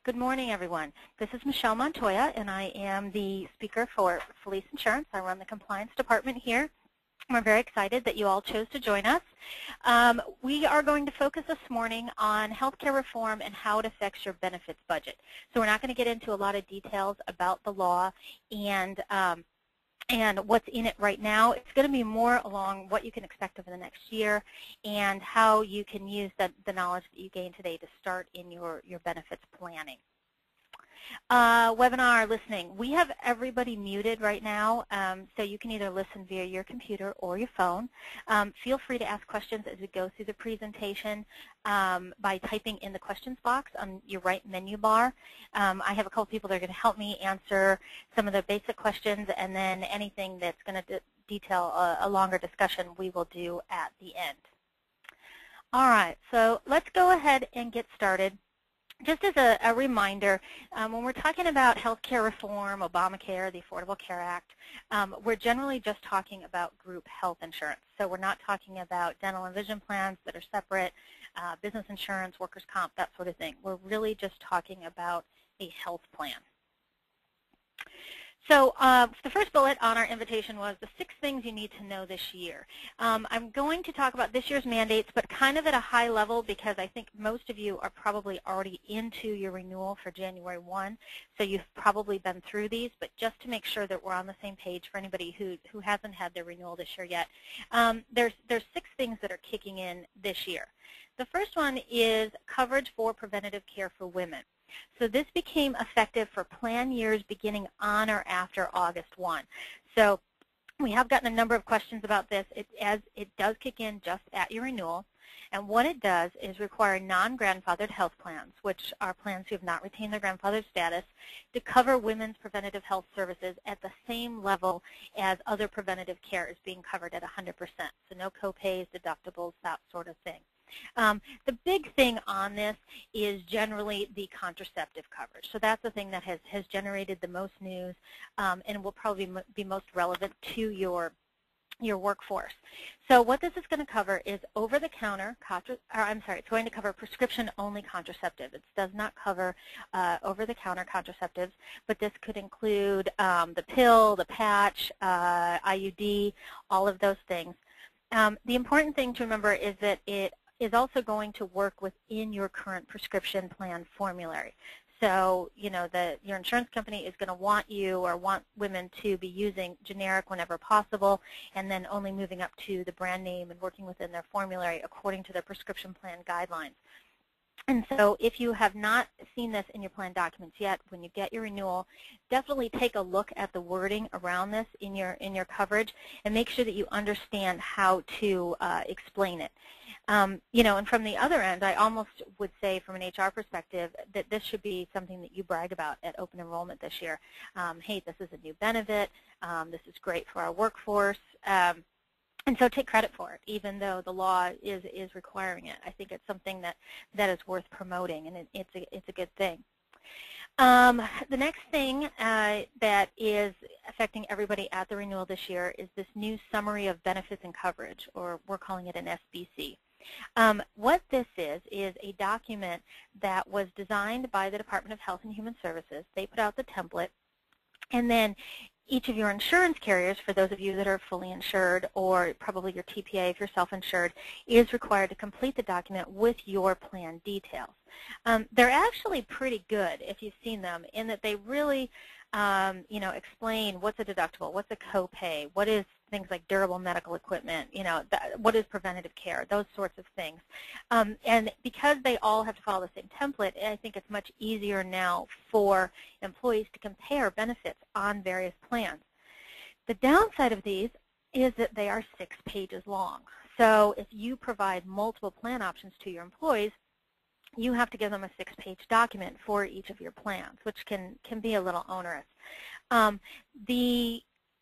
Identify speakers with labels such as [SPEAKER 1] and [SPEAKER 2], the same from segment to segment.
[SPEAKER 1] Good morning, everyone. This is Michelle Montoya, and I am the speaker for Felice Insurance. I run the compliance department here. We're very excited that you all chose to join us. We are going to focus this morning on healthcare reform and how it affects your benefits budget. So we're not going to get into a lot of details about the law and what's in it right now. It's going to be more along what you can expect over the next year and how you can use the knowledge that you gained today to start in your benefits planning. Webinar listening. We have everybody muted right now, so you can either listen via your computer or your phone. Feel free to ask questions as we go through the presentation by typing in the questions box on your right menu bar. I have a couple people that are going to help me answer some of the basic questions, and then anything that's going to detail a longer discussion we will do at the end. All right, so let's go ahead and get started. Just as a reminder, when we're talking about healthcare reform, Obamacare, the Affordable Care Act, we're generally just talking about group health insurance. So we're not talking about dental and vision plans that are separate, business insurance, workers' comp, that sort of thing. We're really just talking about a health plan. So the first bullet on our invitation was the 6 things you need to know this year. I'm going to talk about this year's mandates, but kind of at a high level because I think most of you are probably already into your renewal for January 1, so you've probably been through these, but just to make sure that we're on the same page for anybody who hasn't had their renewal this year yet, there's 6 things that are kicking in this year. The first one is coverage for preventative care for women. So this became effective for plan years beginning on or after August 1. So we have gotten a number of questions about this. It does kick in just at your renewal. And what it does is require non-grandfathered health plans, which are plans who have not retained their grandfathered status, to cover women's preventative health services at the same level as other preventative care is being covered at 100%. So no copays, deductibles, that sort of thing. The big thing on this is generally the contraceptive coverage. So that's the thing that has generated the most news and will probably be most relevant to your workforce. So what this is going to cover is over-the-counter, it's going to cover prescription-only contraceptive. It does not cover over-the-counter contraceptives, but this could include the pill, the patch, IUD, all of those things. The important thing to remember is that it is also going to work within your current prescription plan formulary. So, you know, your insurance company is going to want you or want women to be using generic whenever possible and then only moving up to the brand name and working within their formulary according to their prescription plan guidelines. And so if you have not seen this in your plan documents yet, when you get your renewal, definitely take a look at the wording around this in your coverage and make sure that you understand how to explain it. You know, and from the other end, I almost would say from an HR perspective that this should be something that you brag about at open enrollment this year. Hey, this is a new benefit. This is great for our workforce. And so take credit for it, even though the law is requiring it. I think it's something that is worth promoting, and it's a good thing. The next thing that is affecting everybody at the renewal this year is this new summary of benefits and coverage, or we're calling it an SBC. What this is a document that was designed by the Department of Health and Human Services. They put out the template, and then each of your insurance carriers, for those of you that are fully insured, or probably your TPA if you're self-insured, is required to complete the document with your plan details. They're actually pretty good, if you've seen them, in that they really you know, explain what's a deductible, what's a copay, what is things like durable medical equipment, you know, what is preventative care, those sorts of things. And because they all have to follow the same template, I think it's much easier now for employees to compare benefits on various plans. The downside of these is that they are 6 pages long. So if you provide multiple plan options to your employees, you have to give them a 6-page document for each of your plans, which can be a little onerous.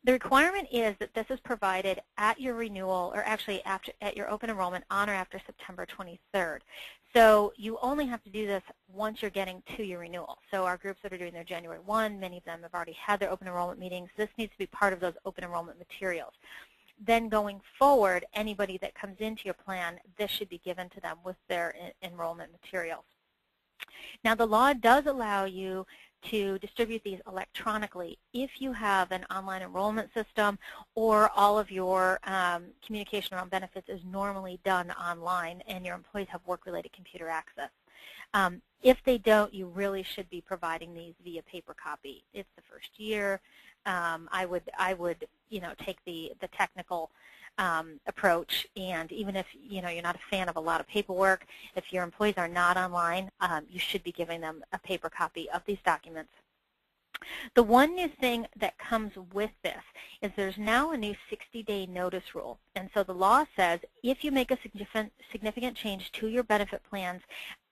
[SPEAKER 1] The requirement is that this is provided at your renewal, or actually at your open enrollment on or after September 23rd. So you only have to do this once you're getting to your renewal. So our groups that are doing their January 1, many of them have already had their open enrollment meetings. This needs to be part of those open enrollment materials. Then going forward, anybody that comes into your plan, this should be given to them with their enrollment materials. Now, the law does allow you to distribute these electronically if you have an online enrollment system or all of your communication around benefits is normally done online and your employees have work-related computer access. If they don't, you really should be providing these via paper copy. It's the first year. I would take the technical approach, and even if you're not a fan of a lot of paperwork, if your employees are not online, you should be giving them a paper copy of these documents. The one new thing that comes with this is there's now a new 60-day notice rule. And so the law says if you make a significant change to your benefit plans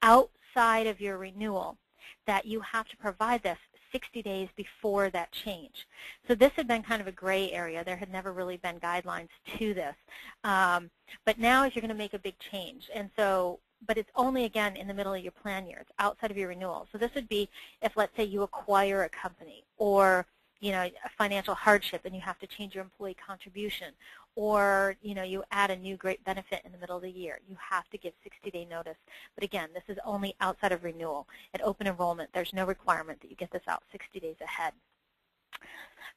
[SPEAKER 1] outside of your renewal, that you have to provide this 60 days before that change. So this had been kind of a gray area. There had never really been guidelines to this. But now if you're going to make a big change, and so, but it's only, again, in the middle of your plan year. It's outside of your renewal. So this would be if, let's say, you acquire a company or a financial hardship and you have to change your employee contribution, or you add a new great benefit in the middle of the year. You have to give 60-day notice. But again, this is only outside of renewal. At open enrollment, there's no requirement that you get this out 60 days ahead.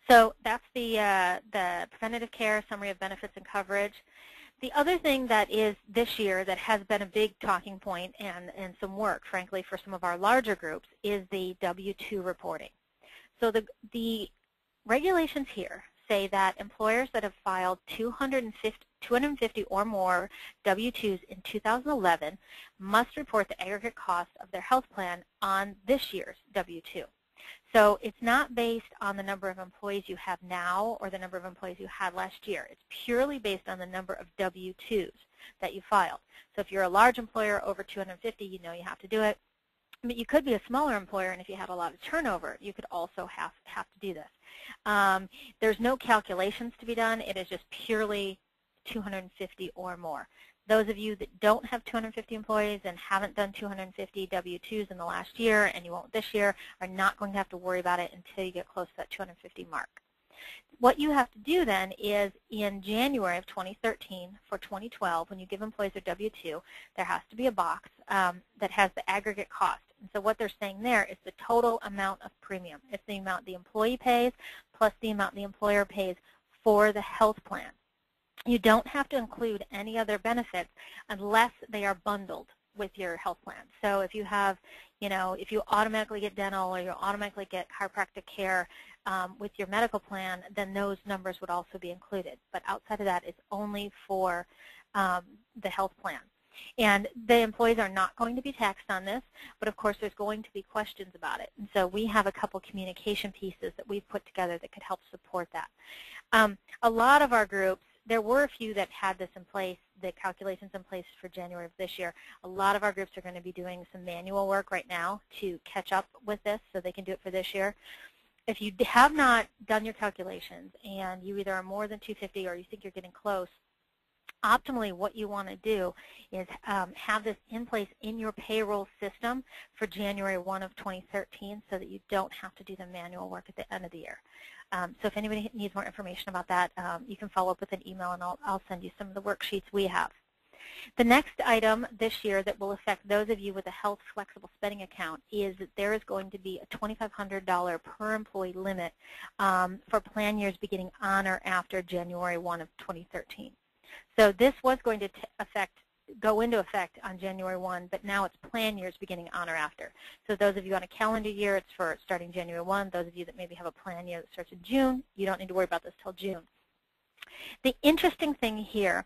[SPEAKER 1] So that's the preventative care summary of benefits and coverage. The other thing that is this year that has been a big talking point and some work, frankly, for some of our larger groups is the W-2 reporting. So the regulations here say that employers that have filed 250 or more W-2s in 2011 must report the aggregate cost of their health plan on this year's W-2. So it's not based on the number of employees you have now or the number of employees you had last year. It's purely based on the number of W-2s that you filed. So if you're a large employer over 250, you have to do it. But you could be a smaller employer, and if you had a lot of turnover, you could also have to do this. There's no calculations to be done. It is just purely 250 or more. Those of you that don't have 250 employees and haven't done 250 W-2s in the last year, and you won't this year, are not going to have to worry about it until you get close to that 250 mark. What you have to do then is in January of 2013 for 2012, when you give employees their W-2, there has to be a box that has the aggregate cost. And so what they're saying there is the total amount of premium. It's the amount the employee pays plus the amount the employer pays for the health plan. You don't have to include any other benefits unless they are bundled with your health plan. So if you have, if you automatically get dental or you automatically get chiropractic care with your medical plan, then those numbers would also be included. But outside of that, it's only for the health plan. And the employees are not going to be taxed on this, but of course there's going to be questions about it. And so we have a couple communication pieces that we've put together that could help support that. A lot of our groups, there were a few that had this in place, the calculations in place for January of this year. A lot of our groups are going to be doing some manual work right now to catch up with this so they can do it for this year. If you have not done your calculations and you either are more than 250 or you think you're getting close, optimally what you want to do is have this in place in your payroll system for January 1 of 2013 so that you don't have to do the manual work at the end of the year. So if anybody needs more information about that, you can follow up with an email and I'll send you some of the worksheets we have. The next item this year that will affect those of you with a health flexible spending account is that there is going to be a $2,500 per employee limit for plan years beginning on or after January 1 of 2013. So this was going to go into effect on January 1, but now it's plan years beginning on or after. So those of you on a calendar year, it's for starting January 1. Those of you that maybe have a plan year that starts in June, you don't need to worry about this till June. The interesting thing here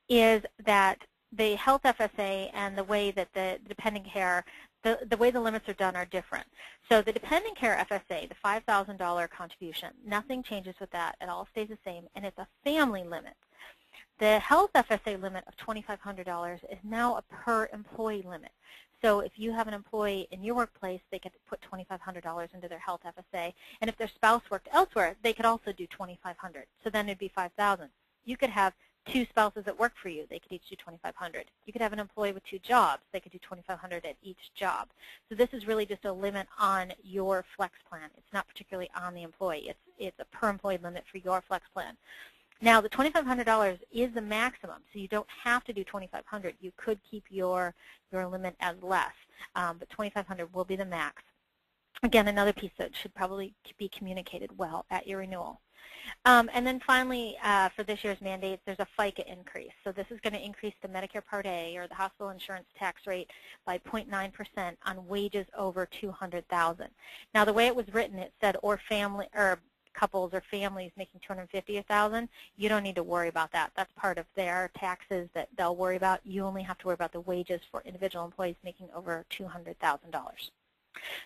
[SPEAKER 1] is that the health FSA and the way that the dependent care, the way the limits are done are different. So the dependent care FSA, the $5,000 contribution, nothing changes with that. It all stays the same, and it's a family limit. The health FSA limit of $2,500 is now a per employee limit. So if you have an employee in your workplace, they could put $2,500 into their health FSA, and if their spouse worked elsewhere, they could also do $2,500. So then it'd be $5,000. You could have two spouses that work for you, they could each do $2,500. You could have an employee with two jobs, they could do $2,500 at each job. So this is really just a limit on your flex plan. It's not particularly on the employee. It's a per employee limit for your flex plan. Now, the $2,500 is the maximum, so you don't have to do $2,500. You could keep your limit as less, but $2,500 will be the max. Again, another piece that should probably be communicated well at your renewal. And then finally, for this year's mandates, there's a FICA increase. So this is going to increase the Medicare Part A, or the hospital insurance tax rate, by 0.9% on wages over $200,000. Now, the way it was written, it said or family or couples or families making $250,000. You don't need to worry about that. That's part of their taxes that they'll worry about. You only have to worry about the wages for individual employees making over $200,000.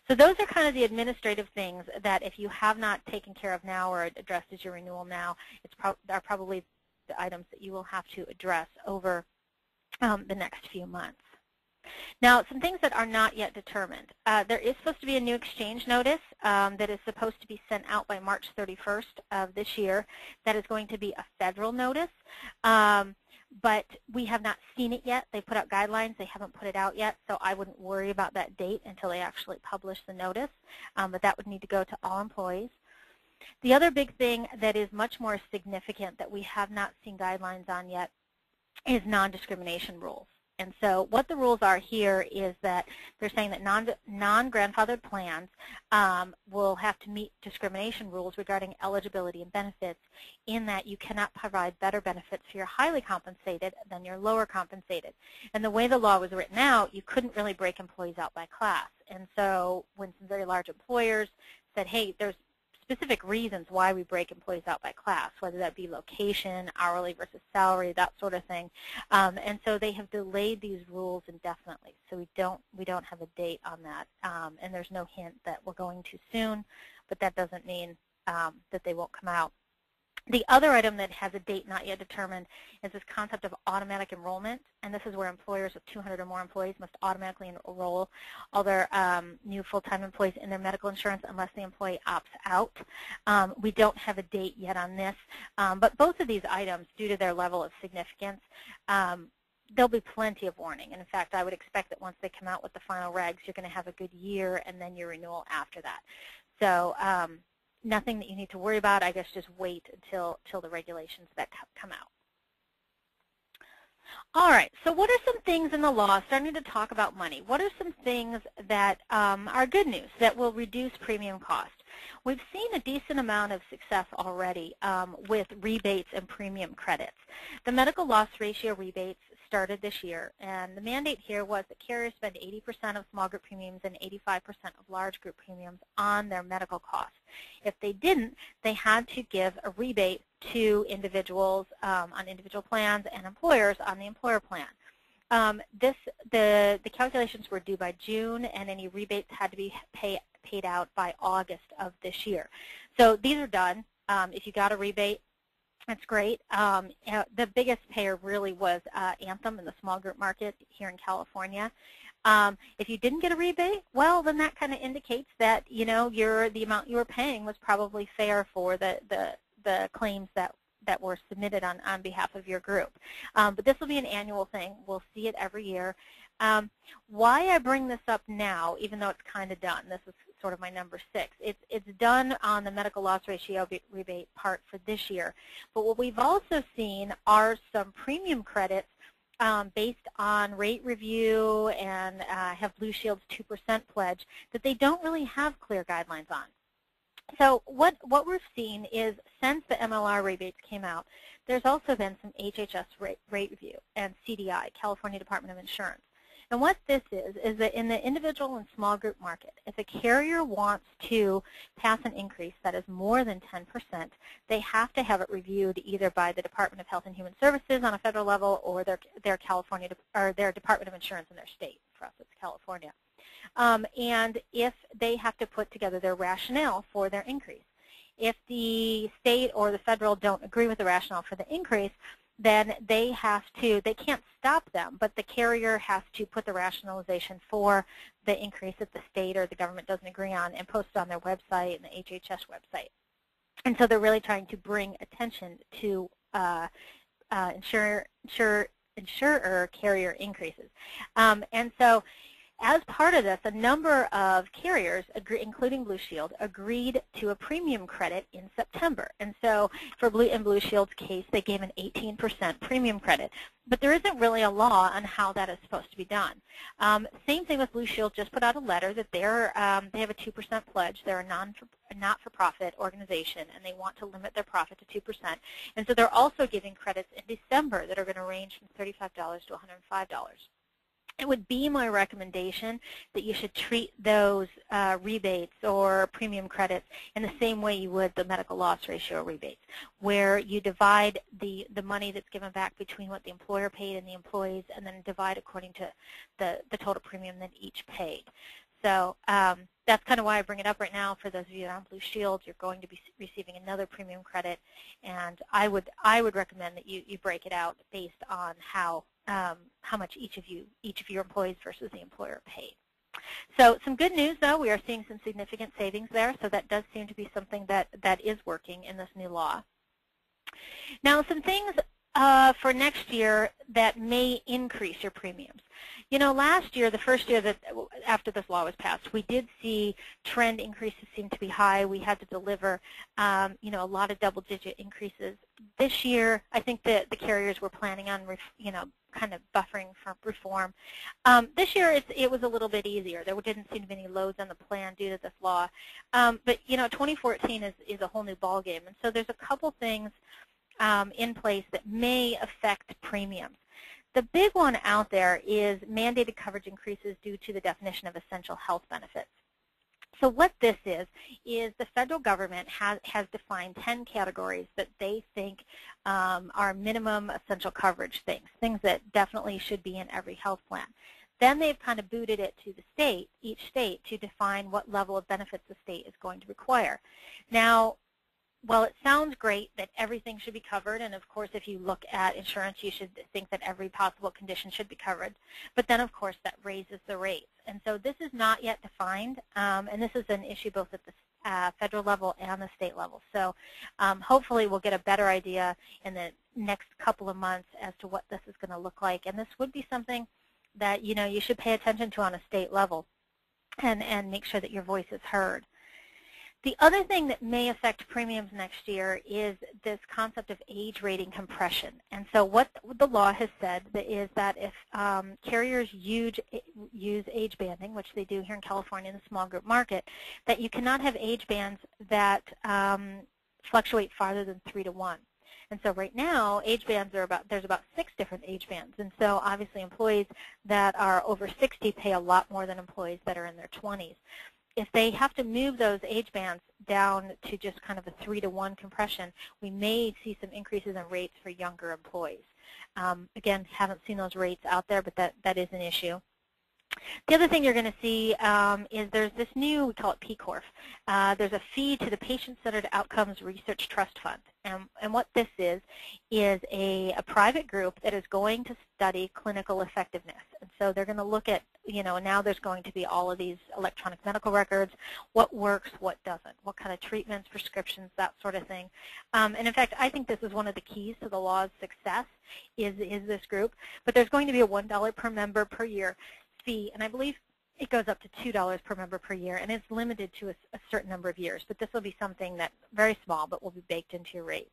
[SPEAKER 1] So those are kind of the administrative things that if you have not taken care of now or addressed as your renewal now, are probably the items that you will have to address over the next few months. Now, some things that are not yet determined. There is supposed to be a new exchange notice that is supposed to be sent out by March 31st of this year. That is going to be a federal notice. But we have not seen it yet. They put out guidelines. They haven't put it out yet, so I wouldn't worry about that date until they actually publish the notice. But that would need to go to all employees. The other big thing that is much more significant that we have not seen guidelines on yet is non-discrimination rules. And so what the rules are here is that they're saying that non-grandfathered plans will have to meet discrimination rules regarding eligibility and benefits, in that you cannot provide better benefits for your highly compensated than your lower compensated. And the way the law was written out, you couldn't really break employees out by class. And so when some very large employers said, hey, there's specific reasons why we break employees out by class, whether that be location, hourly versus salary, that sort of thing. And so they have delayed these rules indefinitely. So we don't have a date on that. And there's no hint that we're going too soon, but that doesn't mean that they won't come out. The other item that has a date not yet determined is this concept of automatic enrollment, and this is where employers with 200 or more employees must automatically enroll all their new full-time employees in their medical insurance unless the employee opts out. We don't have a date yet on this, but both of these items, due to their level of significance, there'll be plenty of warning. And in fact, I would expect that once they come out with the final regs, you're going to have a good year and then your renewal after that. So nothing that you need to worry about. I guess just wait until the regulations that come out. All right, so what are some things in the law, starting to talk about money, what are some things that are good news that will reduce premium cost? We've seen a decent amount of success already with rebates and premium credits. The medical loss ratio rebates started this year, and the mandate here was that carriers spend 80% of small group premiums and 85% of large group premiums on their medical costs. If they didn't, they had to give a rebate to individuals on individual plans and employers on the employer plan. The calculations were due by June, and any rebates had to be paid out by August of this year. So these are done. If you got a rebate, that's great. The biggest payer really was Anthem in the small group market here in California. If you didn't get a rebate, well, then that kind of indicates that the amount you were paying was probably fair for the claims that were submitted on behalf of your group. But this will be an annual thing. We'll see it every year. Why I bring this up now, even though it's kind of done, this is sort of my number 6. It's done on the medical loss ratio rebate part for this year. But what we've also seen are some premium credits based on rate review and have Blue Shield's 2% pledge that they don't really have clear guidelines on. So what we're seeing is, since the MLR rebates came out, there's also been some HHS rate review and CDI, California Department of Insurance. And what this is that in the individual and small group market, if a carrier wants to pass an increase that is more than 10%, they have to have it reviewed either by the Department of Health and Human Services on a federal level or their California or their Department of Insurance in their state. For us, it's California. And if they have to put together their rationale for their increase. If the state or the federal don't agree with the rationale for the increase, then they can't stop them, but the carrier has to put the rationalization for the increase that the state or the government doesn't agree on and post it on their website and the HHS website. And so they're really trying to bring attention to insurer carrier increases. And so as part of this, a number of carriers, including Blue Shield, agreed to a premium credit in September. And so for Blue Shield's case, they gave an 18% premium credit. But there isn't really a law on how that is supposed to be done. Same thing with Blue Shield, just put out a letter that they have a 2% pledge. They're a not-for-profit organization, and they want to limit their profit to 2%. And so they're also giving credits in December that are going to range from $35 to $105. It would be my recommendation that you should treat those rebates or premium credits in the same way you would the medical loss ratio rebates, where you divide the money that's given back between what the employer paid and the employees, and then divide according to the total premium that each paid. So that's kind of why I bring it up right now. For those of you that are on Blue Shield, you're going to be receiving another premium credit, and I would recommend that you break it out based on how much each of your employees versus the employer paid. So some good news, though. We are seeing some significant savings there, so that does seem to be something that is working in this new law. Now, some things for next year that may increase your premiums. You know, last year, the first year that after this law was passed, we did see trend increases seem to be high. We had to deliver, you know, a lot of double-digit increases. This year, I think that the carriers were planning on, you know, kind of buffering for reform. This year, it was a little bit easier. There didn't seem to be any loads on the plan due to this law. But you know, 2014 is a whole new ballgame, and so there's a couple things in place that may affect premiums. The big one out there is mandated coverage increases due to the definition of essential health benefits. So what this is the federal government has defined 10 categories that they think are minimum essential coverage things that definitely should be in every health plan. Then they've kind of booted it to the state, each state, to define what level of benefits the state is going to require. Now, well, it sounds great that everything should be covered, and of course if you look at insurance you should think that every possible condition should be covered, but then of course that raises the rates. And so this is not yet defined, and this is an issue both at the federal level and the state level. So hopefully we'll get a better idea in the next couple of months as to what this is going to look like, and this would be something that, you know, you should pay attention to on a state level and make sure that your voice is heard. The other thing that may affect premiums next year is this concept of age rating compression. And so what the law has said is that if carriers use age banding, which they do here in California in the small group market, that you cannot have age bands that fluctuate farther than 3 to 1. And so right now, age bands are there's about 6 different age bands. And so obviously employees that are over 60 pay a lot more than employees that are in their 20s. If they have to move those age bands down to just kind of a 3 to 1 compression, we may see some increases in rates for younger employees. Again, haven't seen those rates out there, but that is an issue. The other thing you're going to see is there's this new, we call it PCORF. There's a fee to the Patient-Centered Outcomes Research Trust Fund. And what this is a private group that is going to study clinical effectiveness. And so they're going to look at, you know, now there's going to be all of these electronic medical records, what works, what doesn't, what kind of treatments, prescriptions, that sort of thing. And in fact, I think this is one of the keys to the law's success is this group. But there's going to be a $1 per member per year fee, and I believe it goes up to $2 per member per year, and it's limited to a certain number of years. But this will be something that very small, but will be baked into your rates.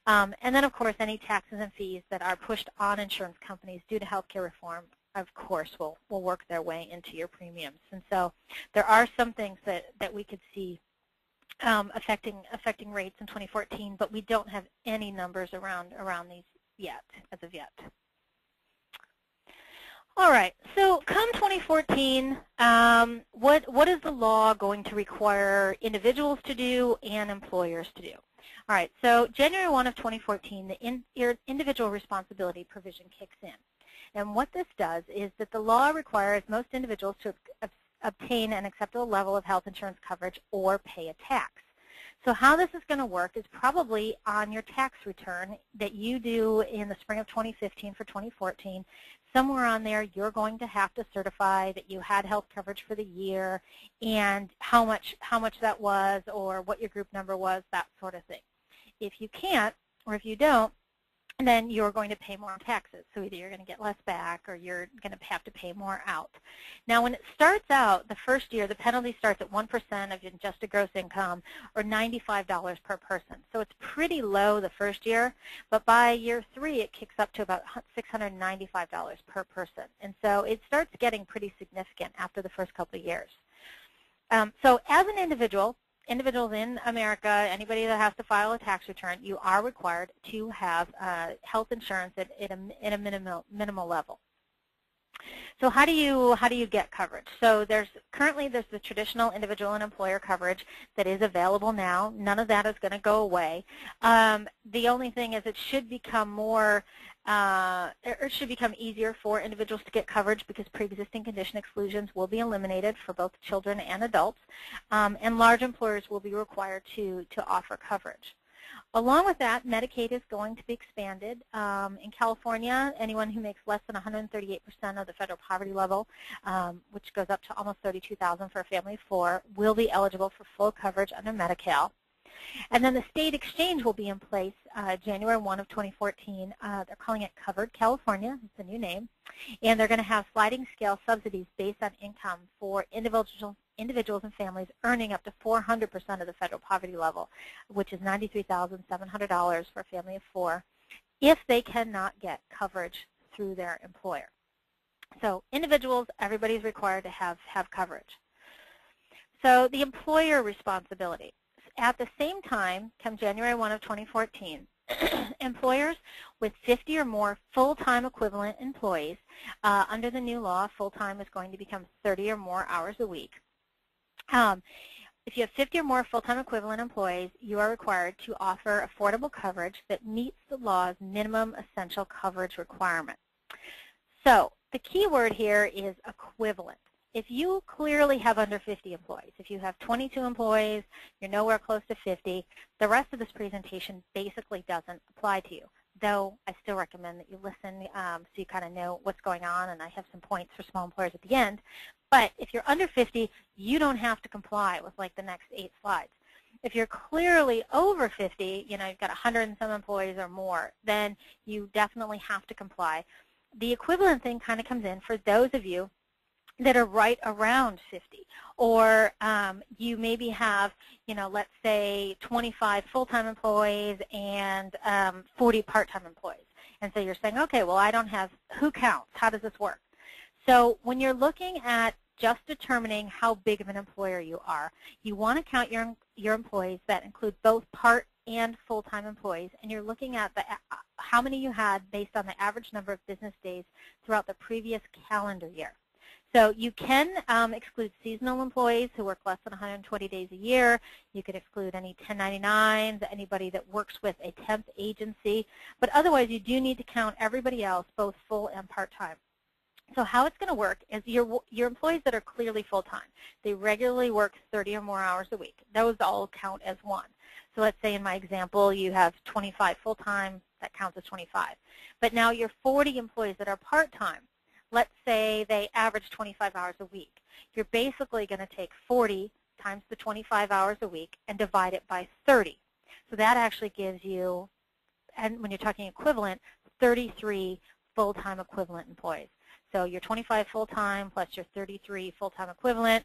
[SPEAKER 1] And then, of course, any taxes and fees that are pushed on insurance companies due to healthcare reform, of course, will work their way into your premiums. And so there are some things that we could see affecting rates in 2014, but we don't have any numbers around these yet, as of yet. All right, so come 2014, what is the law going to require individuals to do and employers to do? All right, so January 1 of 2014, the individual responsibility provision kicks in. And what this does is that the law requires most individuals to obtain an acceptable level of health insurance coverage or pay a tax. So how this is going to work is probably on your tax return that you do in the spring of 2015 for 2014. Somewhere on there, you're going to have to certify that you had health coverage for the year and how much that was or what your group number was, that sort of thing. If you can't or if you don't, and then you're going to pay more in taxes. So either you're going to get less back or you're going to have to pay more out. Now, when it starts out, the first year, the penalty starts at 1% of your adjusted gross income or $95 per person. So it's pretty low the first year, but by year 3, it kicks up to about $695 per person. And so it starts getting pretty significant after the first couple of years. So as an individuals in America, anybody that has to file a tax return, you are required to have health insurance at a minimal level. So how do you get coverage? So currently there's the traditional individual and employer coverage that is available now. None of that is going to go away. The only thing is it should become easier for individuals to get coverage because pre-existing condition exclusions will be eliminated for both children and adults, and large employers will be required to offer coverage. Along with that, Medicaid is going to be expanded. In California, anyone who makes less than 138% of the federal poverty level, which goes up to almost $32,000 for a family of 4, will be eligible for full coverage under Medi-Cal. And then the state exchange will be in place January 1 of 2014. They're calling it Covered California. It's a new name. And they're going to have sliding scale subsidies based on income for individuals and families earning up to 400% of the federal poverty level, which is $93,700 for a family of 4, if they cannot get coverage through their employer. So individuals, everybody's required to have coverage. So the employer responsibility. At the same time, come January 1 of 2014, employers with 50 or more full-time equivalent employees, under the new law, full-time is going to become 30 or more hours a week. If you have 50 or more full-time equivalent employees, you are required to offer affordable coverage that meets the law's minimum essential coverage requirement. So the key word here is equivalent. If you clearly have under 50 employees, if you have 22 employees, you're nowhere close to 50, the rest of this presentation basically doesn't apply to you, though I still recommend that you listen so you kind of know what's going on, and I have some points for small employers at the end. But if you're under 50, you don't have to comply with like the next 8 slides. If you're clearly over 50, you've got 100 and some employees or more, then you definitely have to comply. The equivalent thing kind of comes in for those of you that are right around 50, or you maybe have, let's say 25 full-time employees and 40 part-time employees. And so you're saying, okay, well, I don't have, who counts? How does this work? So when you're looking at just determining how big of an employer you are, you want to count your employees that include both part and full-time employees, and you're looking at how many you had based on the average number of business days throughout the previous calendar year. So you can exclude seasonal employees who work less than 120 days a year. You could exclude any 1099s, anybody that works with a temp agency. But otherwise, you do need to count everybody else, both full and part-time. So how it's going to work is your employees that are clearly full-time, they regularly work 30 or more hours a week. Those all count as one. So let's say in my example, you have 25 full-time, that counts as 25. But now your 40 employees that are part-time, let's say they average 25 hours a week. You're basically going to take 40 times the 25 hours a week and divide it by 30. So that actually gives you, and when you're talking equivalent, 33 full-time equivalent employees. So your 25 full-time plus your 33 full-time equivalent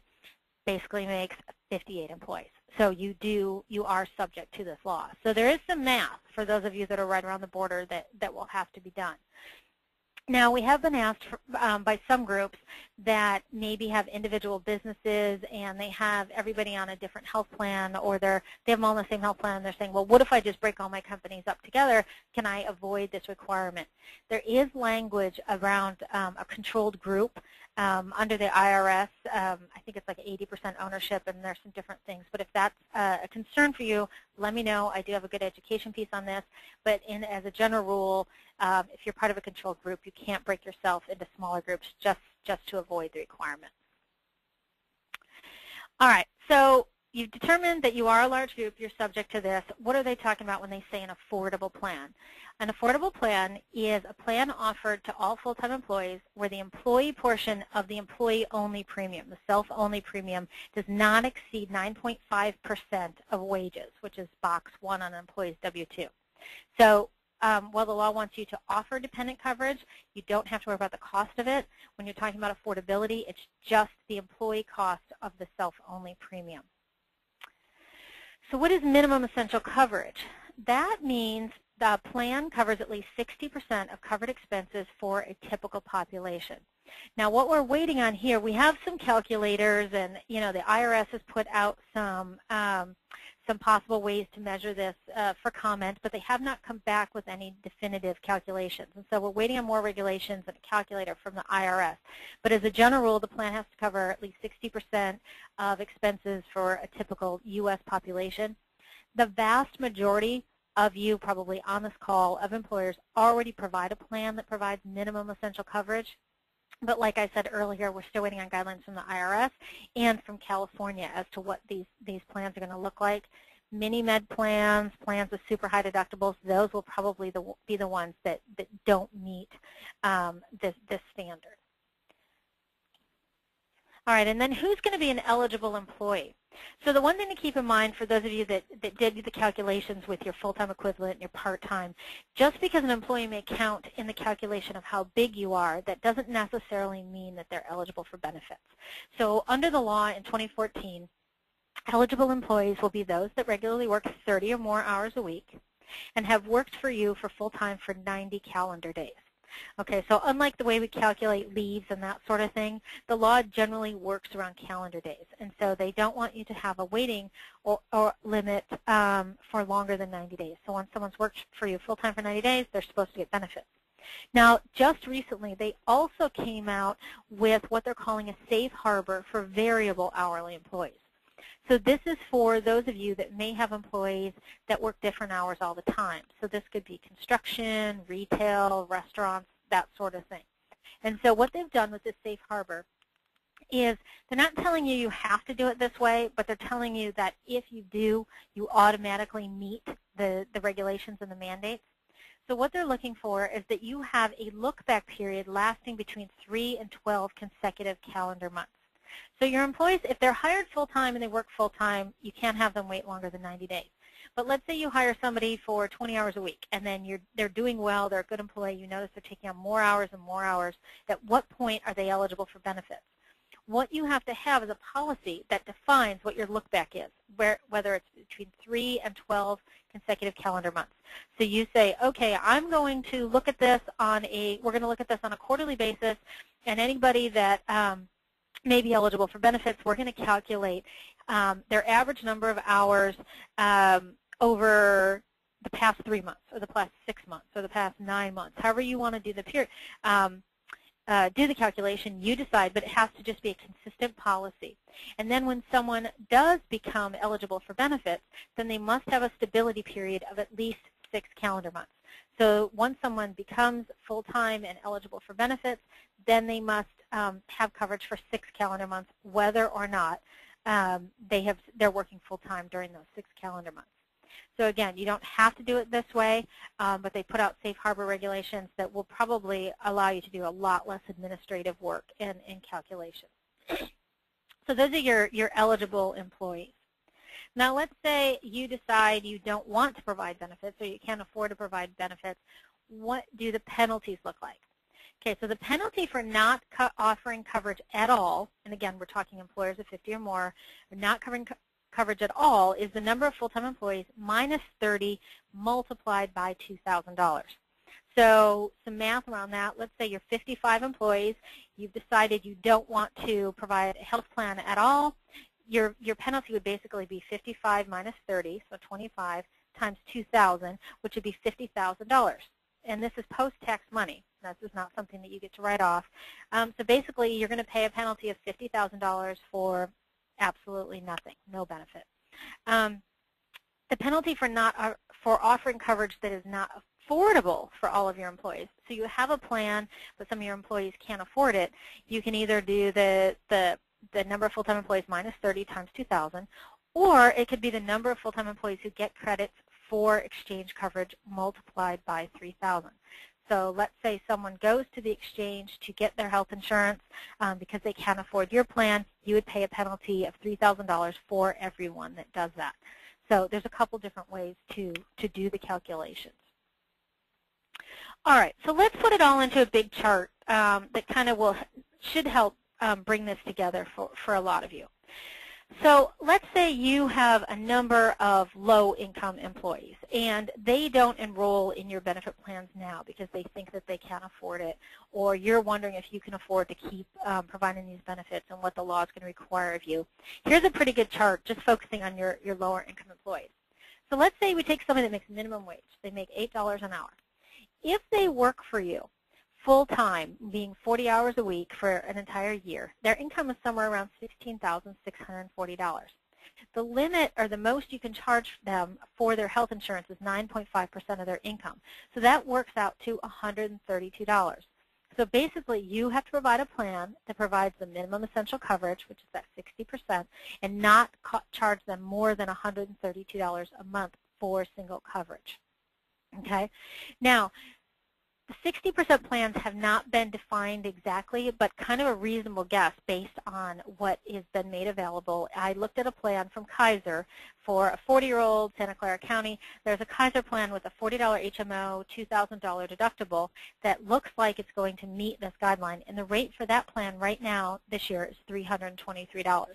[SPEAKER 1] basically makes 58 employees. So you are subject to this law. So there is some math for those of you that are right around the border that will have to be done. Now, we have been asked by some groups that maybe have individual businesses and they have everybody on a different health plan, or they have them all on the same health plan, and they're saying, well, what if I just break all my companies up together? Can I avoid this requirement? There is language around a controlled group under the IRS. I think it's like 80% ownership, and there's some different things. But if that's a concern for you, let me know. I do have a good education piece on this. But as a general rule, if you're part of a controlled group, you can't break yourself into smaller groups just to avoid the requirement. All right, so you've determined that you are a large group, you're subject to this. What are they talking about when they say an affordable plan? An affordable plan is a plan offered to all full-time employees where the employee portion of the employee-only premium, the self-only premium, does not exceed 9.5% of wages, which is box 1 on an employee's W-2. So while the law wants you to offer dependent coverage, you don't have to worry about the cost of it. When you're talking about affordability, it's just the employee cost of the self-only premium. So what is minimum essential coverage? That means the plan covers at least 60% of covered expenses for a typical population. Now, what we're waiting on here, we have some calculators, and the IRS has put out some possible ways to measure this for comment, but they have not come back with any definitive calculations. And so we're waiting on more regulations and a calculator from the IRS. But as a general rule, the plan has to cover at least 60% of expenses for a typical U.S. population. The vast majority of you probably on this call of employers already provide a plan that provides minimum essential coverage. But like I said earlier, we're still waiting on guidelines from the IRS and from California as to what these plans are going to look like. Mini-med plans, plans with super high deductibles, those will probably be the ones that don't meet this standard. All right, and then who's going to be an eligible employee? So the one thing to keep in mind for those of you that did the calculations with your full-time equivalent and your part-time, just because an employee may count in the calculation of how big you are, that doesn't necessarily mean that they're eligible for benefits. So under the law in 2014, eligible employees will be those that regularly work 30 or more hours a week and have worked for you for full-time for 90 calendar days. Okay, so unlike the way we calculate leaves and that sort of thing, the law generally works around calendar days. And so they don't want you to have a waiting or limit for longer than 90 days. So when someone's worked for you full-time for 90 days, they're supposed to get benefits. Now, just recently, they also came out with what they're calling a safe harbor for variable hourly employees. So this is for those of you that may have employees that work different hours all the time. So this could be construction, retail, restaurants, that sort of thing. And so what they've done with this safe harbor is they're not telling you you have to do it this way, but they're telling you that if you do, you automatically meet the regulations and the mandates. So what they're looking for is that you have a look-back period lasting between 3 and 12 consecutive calendar months. So your employees, if they're hired full-time and they work full-time, you can't have them wait longer than 90 days. But let's say you hire somebody for 20 hours a week, and then they're doing well, they're a good employee, you notice they're taking on more hours and more hours. At what point are they eligible for benefits? What you have to have is a policy that defines what your look-back is, whether it's between 3 and 12 consecutive calendar months. So you say, okay, I'm going to look at this we're going to look at this on a quarterly basis, and anybody that may be eligible for benefits, we're going to calculate their average number of hours over the past 3 months, or the past 6 months, or the past 9 months, however you want to do the period. Do the calculation, you decide, but it has to just be a consistent policy. And then when someone does become eligible for benefits, then they must have a stability period of at least 6 calendar months. So once someone becomes full-time and eligible for benefits, then they must have coverage for 6 calendar months, whether or not they're working full-time during those 6 calendar months. So again, you don't have to do it this way, but they put out safe harbor regulations that will probably allow you to do a lot less administrative work in calculation. So those are your eligible employees. Now let's say you decide you don't want to provide benefits, or you can't afford to provide benefits. What do the penalties look like? Okay, so the penalty for not offering coverage at all, and again, we're talking employers of 50 or more, not covering coverage at all, is the number of full-time employees minus 30 multiplied by $2,000. So some math around that. Let's say you're 55 employees. You've decided you don't want to provide a health plan at all. Your penalty would basically be 55 minus 30, so 25, times 2,000, which would be $50,000. And this is post-tax money. This is not something that you get to write off. So basically, you're going to pay a penalty of $50,000 for absolutely nothing, no benefit. The penalty for offering coverage that is not affordable for all of your employees. So you have a plan, but some of your employees can't afford it. You can either do the number of full-time employees minus 30 times 2,000, or it could be the number of full-time employees who get credits for exchange coverage multiplied by 3,000. So let's say someone goes to the exchange to get their health insurance because they can't afford your plan. You would pay a penalty of $3,000 for everyone that does that. So there's a couple different ways to do the calculations. All right, so let's put it all into a big chart that kind of should help bring this together for a lot of you. So let's say you have a number of low-income employees, and they don't enroll in your benefit plans now because they think that they can't afford it, or you're wondering if you can afford to keep providing these benefits and what the law is going to require of you. Here's a pretty good chart just focusing on your lower-income employees. So let's say we take somebody that makes minimum wage. They make $8 an hour. If they work for you full-time, being 40 hours a week for an entire year, their income is somewhere around $16,640. The limit, or the most you can charge them for their health insurance, is 9.5% of their income. So that works out to $132. So basically, you have to provide a plan that provides the minimum essential coverage, which is that 60%, and not charge them more than $132 a month for single coverage. Okay? Now, the 60% plans have not been defined exactly, but kind of a reasonable guess based on what has been made available. I looked at a plan from Kaiser for a 40-year-old Santa Clara County. There's a Kaiser plan with a $40 HMO, $2,000 deductible that looks like it's going to meet this guideline, and the rate for that plan right now this year is $323.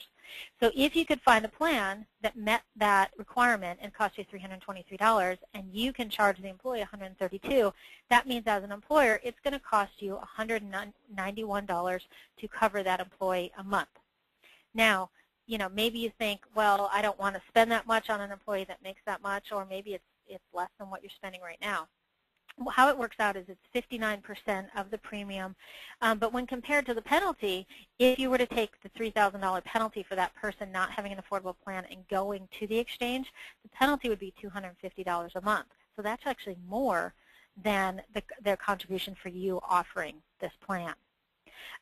[SPEAKER 1] So if you could find a plan that met that requirement and cost you $323, and you can charge the employee $132, that means as an employer it's going to cost you $191 to cover that employee a month. Now, maybe you think, well, I don't want to spend that much on an employee that makes that much, or maybe it's less than what you're spending right now. How it works out is it's 59% of the premium, but when compared to the penalty, if you were to take the $3,000 penalty for that person not having an affordable plan and going to the exchange, the penalty would be $250 a month. So that's actually more than their contribution for you offering this plan.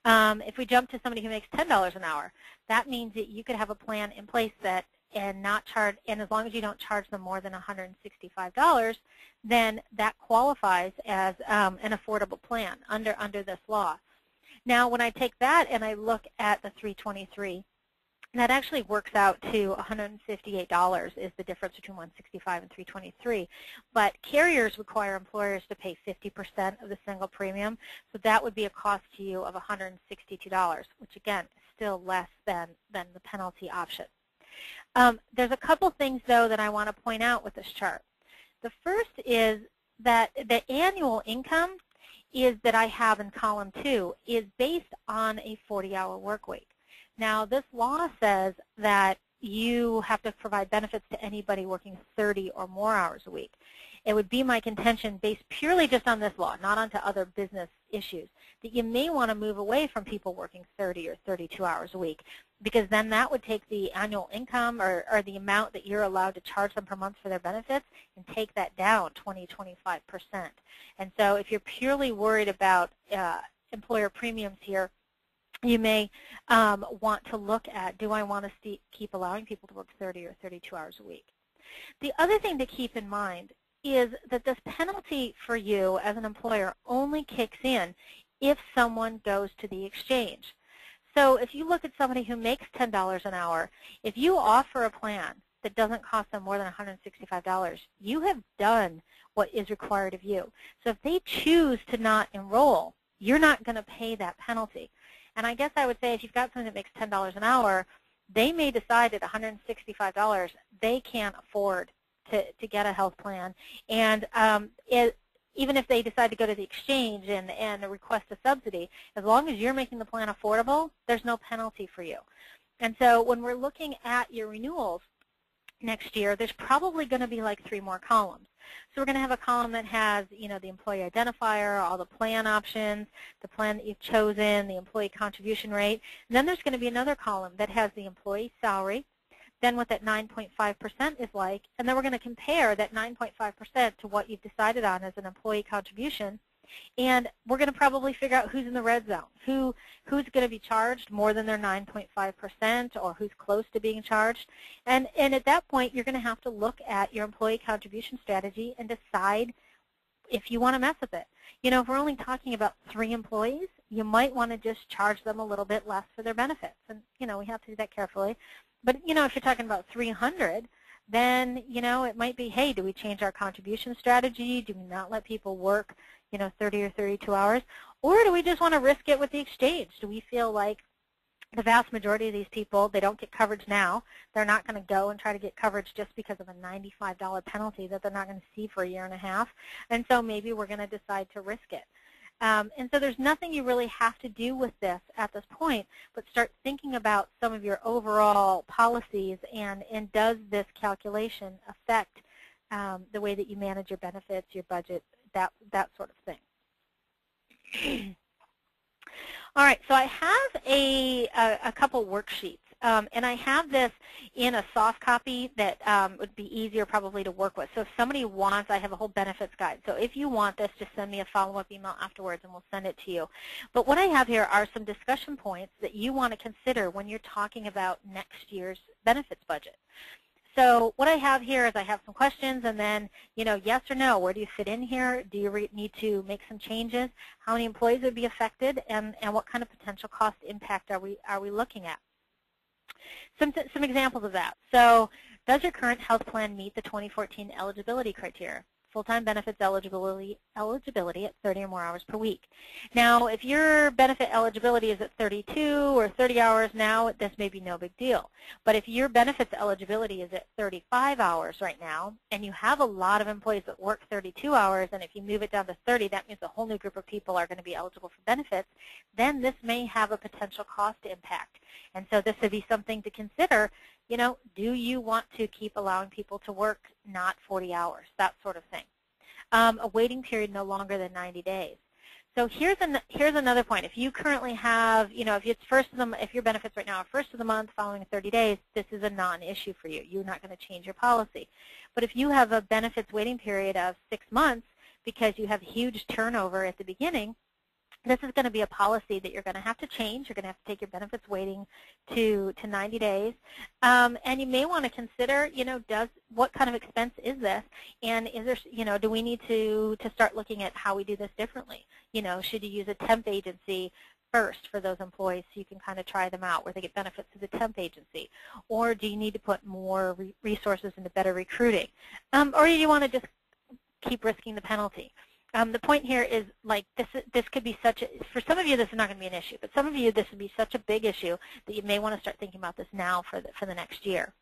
[SPEAKER 1] If we jump to somebody who makes $10 an hour, that means that you could have a plan in place that and as long as you don't charge them more than $165, then that qualifies as an affordable plan under this law. Now, when I take that and I look at the 323, that actually works out to $158 is the difference between 165 and 323. But carriers require employers to pay 50% of the single premium, so that would be a cost to you of $162, which again is still less than the penalty option. There's a couple things, though, that I want to point out with this chart. The first is that the annual income that I have in column 2 is based on a 40-hour work week. Now, this law says that you have to provide benefits to anybody working 30 or more hours a week. It would be my contention, based purely just on this law, not onto other business issues, that you may want to move away from people working 30 or 32 hours a week, because then that would take the annual income or the amount that you're allowed to charge them per month for their benefits and take that down 20–25%. And so if you're purely worried about employer premiums here, you may want to look at, do I want to keep allowing people to work 30 or 32 hours a week? The other thing to keep in mind is that this penalty for you as an employer only kicks in if someone goes to the exchange. So if you look at somebody who makes $10 an hour, if you offer a plan that doesn't cost them more than $165, you have done what is required of you. So if they choose to not enroll, you're not going to pay that penalty. And I guess I would say if you've got somebody that makes $10 an hour, they may decide at $165 they can't afford to get a health plan. And even if they decide to go to the exchange and request a subsidy, as long as you're making the plan affordable, there's no penalty for you. And so when we're looking at your renewals next year, there's probably going to be like 3 more columns. So we're going to have a column that has, the employee identifier, all the plan options, the plan that you've chosen, the employee contribution rate. And then there's going to be another column that has the employee salary, then what that 9.5% is like, and then we're going to compare that 9.5% to what you've decided on as an employee contribution, and we're going to probably figure out who's in the red zone, who's going to be charged more than their 9.5% or who's close to being charged. And at that point, you're going to have to look at your employee contribution strategy and decide if you want to mess with it. If we're only talking about 3 employees, you might want to just charge them a little bit less for their benefits. And, we have to do that carefully. But, if you're talking about 300, then, it might be, hey, do we change our contribution strategy? Do we not let people work, 30 or 32 hours? Or do we just want to risk it with the exchange? Do we feel like the vast majority of these people, they don't get coverage now. They're not going to go and try to get coverage just because of a $95 penalty that they're not going to see for a year and a half. And so maybe we're going to decide to risk it. And so there's nothing you really have to do with this at this point, but start thinking about some of your overall policies and does this calculation affect the way that you manage your benefits, your budget, that sort of thing. All right, so I have a couple worksheets, and I have this in a soft copy that would be easier probably to work with. So if somebody wants, I have a whole benefits guide. So if you want this, just send me a follow-up email afterwards, and we'll send it to you. But what I have here are some discussion points that you want to consider when you're talking about next year's benefits budget. So what I have here is I have some questions, and then, yes or no, where do you fit in here? Do you need to make some changes? How many employees would be affected, and what kind of potential cost impact are we looking at? Some examples of that. So does your current health plan meet the 2014 eligibility criteria? Full-time benefits eligibility at 30 or more hours per week. Now, if your benefit eligibility is at 32 or 30 hours now, this may be no big deal. But if your benefits eligibility is at 35 hours right now, and you have a lot of employees that work 32 hours, and if you move it down to 30, that means a whole new group of people are going to be eligible for benefits, then this may have a potential cost impact. And so this would be something to consider. Do you want to keep allowing people to work not 40 hours, that sort of thing? A waiting period no longer than 90 days. So here's another point. If you currently have, if your benefits right now are first of the month following 30 days, this is a non-issue for you. You're not going to change your policy. But if you have a benefits waiting period of 6 months because you have huge turnover at the beginning, this is going to be a policy that you're going to have to change. You're going to have to take your benefits waiting to 90 days. And you may want to consider, what kind of expense is this? And is there, do we need to start looking at how we do this differently? Should you use a temp agency first for those employees so you can kind of try them out where they get benefits to the temp agency? Or do you need to put more resources into better recruiting? Or do you want to just keep risking the penalty? The point here is, like, this could be for some of you this is not going to be an issue, but some of you this would be such a big issue that you may want to start thinking about this now for the next year.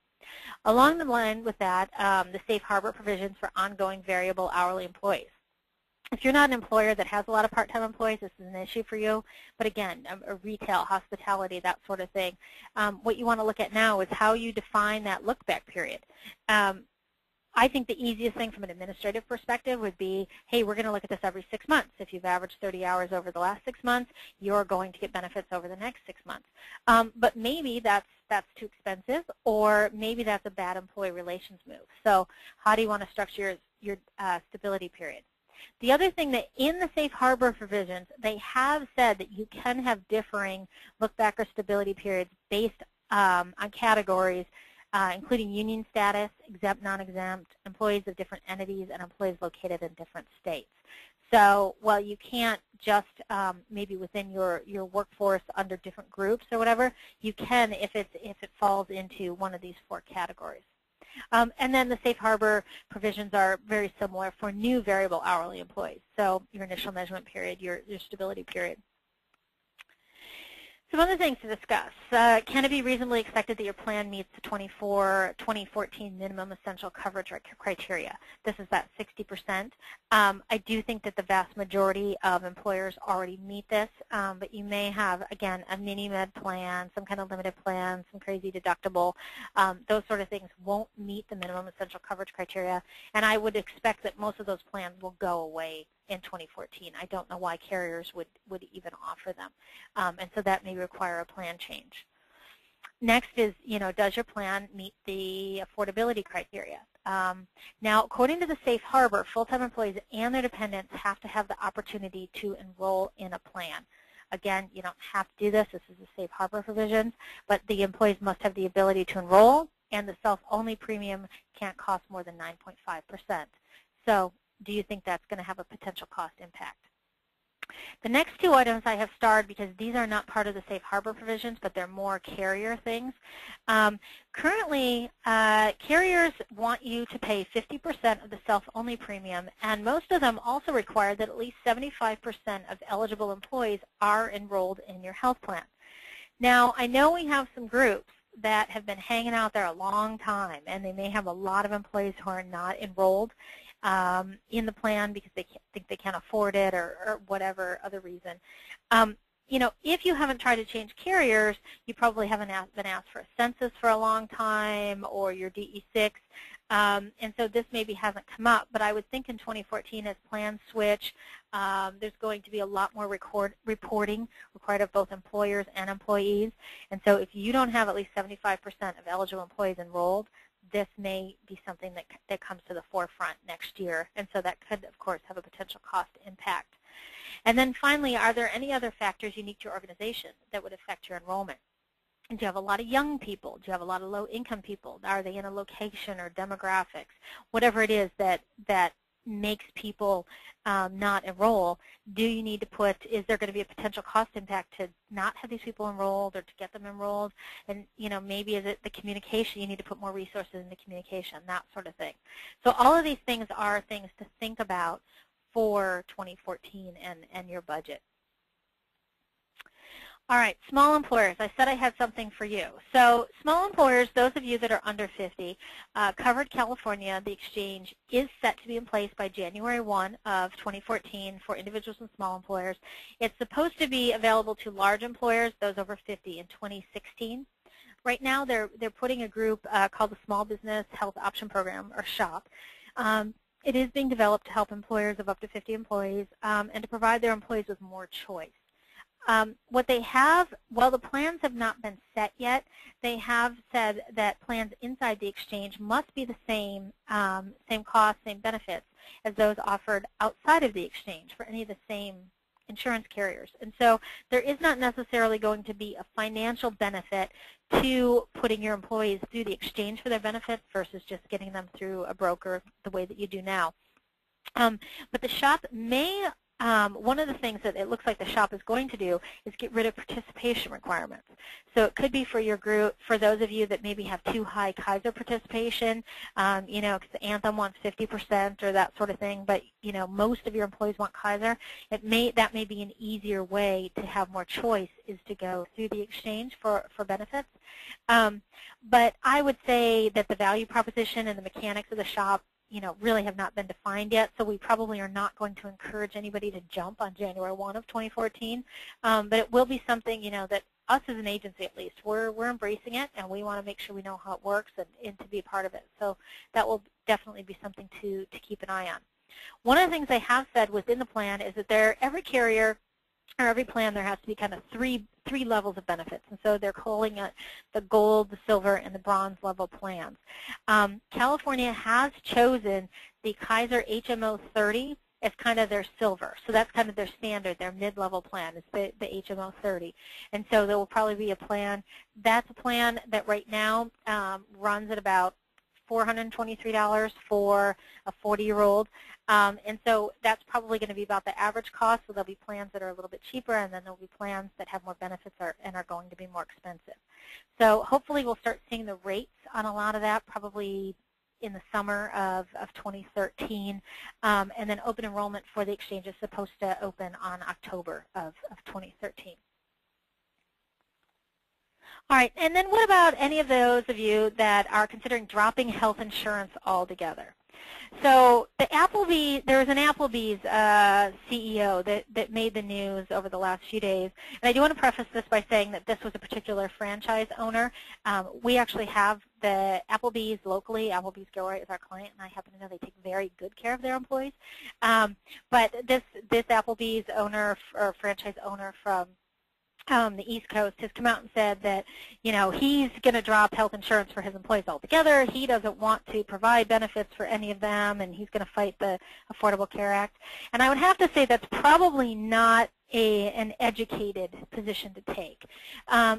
[SPEAKER 1] Along the line with that, the safe harbor provisions for ongoing variable hourly employees. If you're not an employer that has a lot of part-time employees, this is an issue for you. But again, retail, hospitality, that sort of thing. What you want to look at now is how you define that look-back period. I think the easiest thing from an administrative perspective would be, hey, we're going to look at this every 6 months. If you've averaged 30 hours over the last 6 months, you're going to get benefits over the next 6 months. But maybe that's too expensive, or maybe that's a bad employee relations move. So how do you want to structure your stability period? The other thing that in the safe harbor provisions, they have said that you can have differing look-back or stability periods based on categories, including union status, exempt, non-exempt, employees of different entities, and employees located in different states. So while you can't just maybe within your workforce under different groups or whatever, you can if it falls into one of these 4 categories. And then the safe harbor provisions are very similar for new variable hourly employees. So your initial measurement period, your stability period. Some other things to discuss. Can it be reasonably expected that your plan meets the 2014 minimum essential coverage criteria? This is that 60%. I do think that the vast majority of employers already meet this, but you may have, again, a mini-med plan, some kind of limited plan, some crazy deductible. Those sort of things won't meet the minimum essential coverage criteria, and I would expect that most of those plans will go away in 2014. I don't know why carriers would even offer them. And so that may require a plan change. Next is, does your plan meet the affordability criteria? Now, according to the safe harbor, full-time employees and their dependents have to have the opportunity to enroll in a plan. Again, you don't have to do this. This is the safe harbor provisions, but the employees must have the ability to enroll, and the self-only premium can't cost more than 9.5%. So do you think that's going to have a potential cost impact? The next two items I have starred because these are not part of the safe harbor provisions, but they're more carrier things. Currently, carriers want you to pay 50% of the self-only premium, and most of them also require that at least 75% of eligible employees are enrolled in your health plan. Now, I know we have some groups that have been hanging out there a long time, and they may have a lot of employees who are not enrolled in the plan because they think they can't afford it or whatever other reason. You know, if you haven't tried to change carriers, you probably haven't been asked for a census for a long time or your DE6, and so this maybe hasn't come up. But I would think in 2014, as plans switch, there's going to be a lot more reporting required of both employers and employees. And so if you don't have at least 75% of eligible employees enrolled, this may be something that comes to the forefront next year. And so that could, of course, have a potential cost impact. And then finally, are there any other factors unique to your organization that would affect your enrollment? Do you have a lot of young people? Do you have a lot of low-income people? Are they in a location or demographics? Whatever it is that makes people not enroll, do you need to put, is there going to be a potential cost impact to not have these people enrolled or to get them enrolled? And, you know, maybe is it the communication, you need to put more resources into communication, that sort of thing. So all of these things are things to think about for 2014 and your budget. All right, small employers. I said I had something for you. So small employers, those of you that are under 50, covered California, the exchange is set to be in place by January 1 of 2014 for individuals and small employers. It's supposed to be available to large employers, those over 50, in 2016. Right now, they're putting a group called the Small Business Health Option Program, or SHOP. It is being developed to help employers of up to 50 employees and to provide their employees with more choice. What they have, while the plans have not been set yet, they have said that plans inside the exchange must be the same cost, same benefits as those offered outside of the exchange for any of the same insurance carriers. And so there is not necessarily going to be a financial benefit to putting your employees through the exchange for their benefits versus just getting them through a broker the way that you do now. But the SHOP may, one of the things that it looks like the SHOP is going to do is get rid of participation requirements. So it could be for your group, for those of you that maybe have too high Kaiser participation, you know, because Anthem wants 50% or that sort of thing, but, you know, most of your employees want Kaiser. That may be an easier way to have more choice, is to go through the exchange for benefits. But I would say that the value proposition and the mechanics of the SHOP, you know, really have not been defined yet, so we probably are not going to encourage anybody to jump on January 1 of 2014. But it will be something, you know, that us as an agency at least, we're embracing it, and we want to make sure we know how it works and to be a part of it. So that will definitely be something to keep an eye on. One of the things they have said within the plan is that every carrier or every plan, there has to be kind of three levels of benefits. And so they're calling it the gold, the silver, and the bronze level plans. California has chosen the Kaiser HMO 30 as kind of their silver. So that's kind of their standard, their mid-level plan is the HMO 30. And so there will probably be a plan. That's a plan that right now runs at about $423 for a 40-year-old. And so that's probably going to be about the average cost, so there'll be plans that are a little bit cheaper, and then there'll be plans that have more benefits and are going to be more expensive. So hopefully we'll start seeing the rates on a lot of that probably in the summer of 2013. And then open enrollment for the exchange is supposed to open on October of 2013. All right, and then what about any of those of you that are considering dropping health insurance altogether? So the there was an Applebee's CEO that made the news over the last few days. And I do want to preface this by saying that this was a particular franchise owner. We actually have the Applebee's locally. Applebee's Gilroy is our client, and I happen to know they take very good care of their employees. But this Applebee's owner or franchise owner from the East Coast has come out and said that, you know, he's going to drop health insurance for his employees altogether. He doesn't want to provide benefits for any of them, and he's going to fight the Affordable Care Act. And I would have to say that's probably not an educated position to take,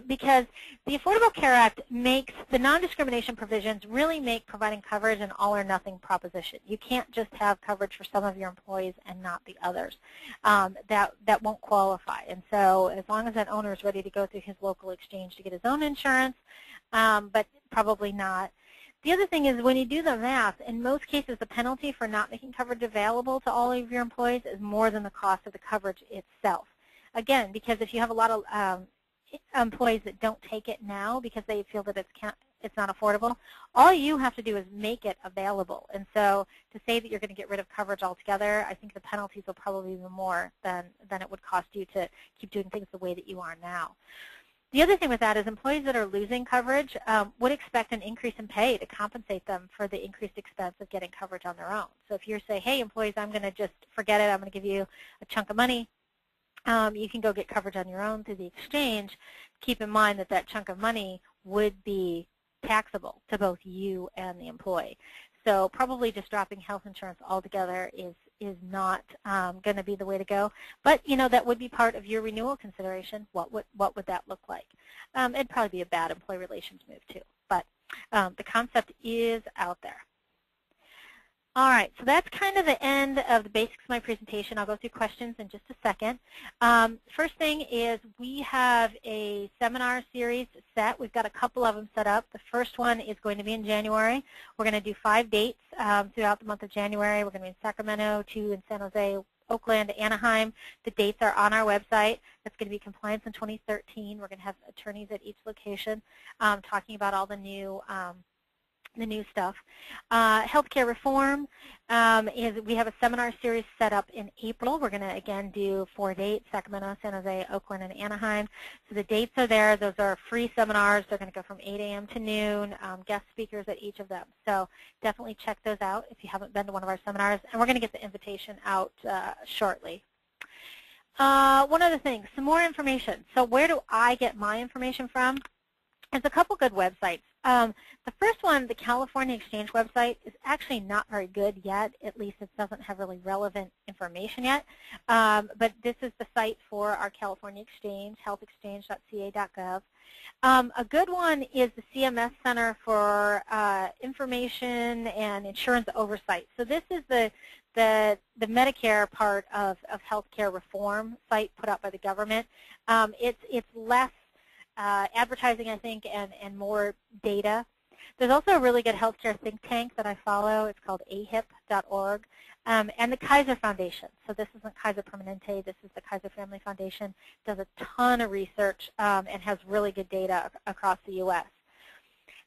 [SPEAKER 1] because the Affordable Care Act makes the non-discrimination provisions really make providing coverage an all-or-nothing proposition. You can't just have coverage for some of your employees and not the others. That won't qualify. And so as long as that owner is ready to go through his local exchange to get his own insurance, but probably not. The other thing is when you do the math, in most cases the penalty for not making coverage available to all of your employees is more than the cost of the coverage itself. Again, because if you have a lot of employees that don't take it now because they feel that it's not affordable, all you have to do is make it available. And so to say that you're going to get rid of coverage altogether, I think the penalties will probably be more than it would cost you to keep doing things the way that you are now. The other thing with that is employees that are losing coverage would expect an increase in pay to compensate them for the increased expense of getting coverage on their own. So if you say, hey, employees, I'm going to just forget it, I'm going to give you a chunk of money, you can go get coverage on your own through the exchange. Keep in mind that that chunk of money would be taxable to both you and the employee. So probably just dropping health insurance altogether is not going to be the way to go. But that would be part of your renewal consideration. What would that look like? It'd probably be a bad employee relations move too. But the concept is out there. All right, so that's kind of the end of the basics of my presentation. I'll go through questions in just a second. First thing is we have a seminar series set. We've got a couple of them set up. The first one is going to be in January. We're going to do 5 dates throughout the month of January. We're going to be in Sacramento, 2 in San Jose, Oakland, Anaheim. The dates are on our website. That's going to be Compliance in 2013. We're going to have attorneys at each location talking about all the new stuff. Healthcare reform is we have a seminar series set up in April. We're going to again do 4 dates: Sacramento, San Jose, Oakland, and Anaheim. So the dates are there. Those are free seminars. They're going to go from 8 a.m. to noon. Guest speakers at each of them. So definitely check those out if you haven't been to one of our seminars. And we're going to get the invitation out shortly. One other thing, some more information. So where do I get my information from? There's a couple good websites. The first one, the California Exchange website, is actually not very good yet. At least it doesn't have really relevant information yet. But this is the site for our California Exchange, healthexchange.ca.gov. A good one is the CMS Center for Information and Insurance Oversight. So this is the Medicare part of healthcare reform site put out by the government. It's less advertising, I think, and more data. There's also a really good healthcare think tank that I follow. It's called ahip.org, and the Kaiser Foundation. So this isn't Kaiser Permanente. This is the Kaiser Family Foundation. Does a ton of research and has really good data across the U.S.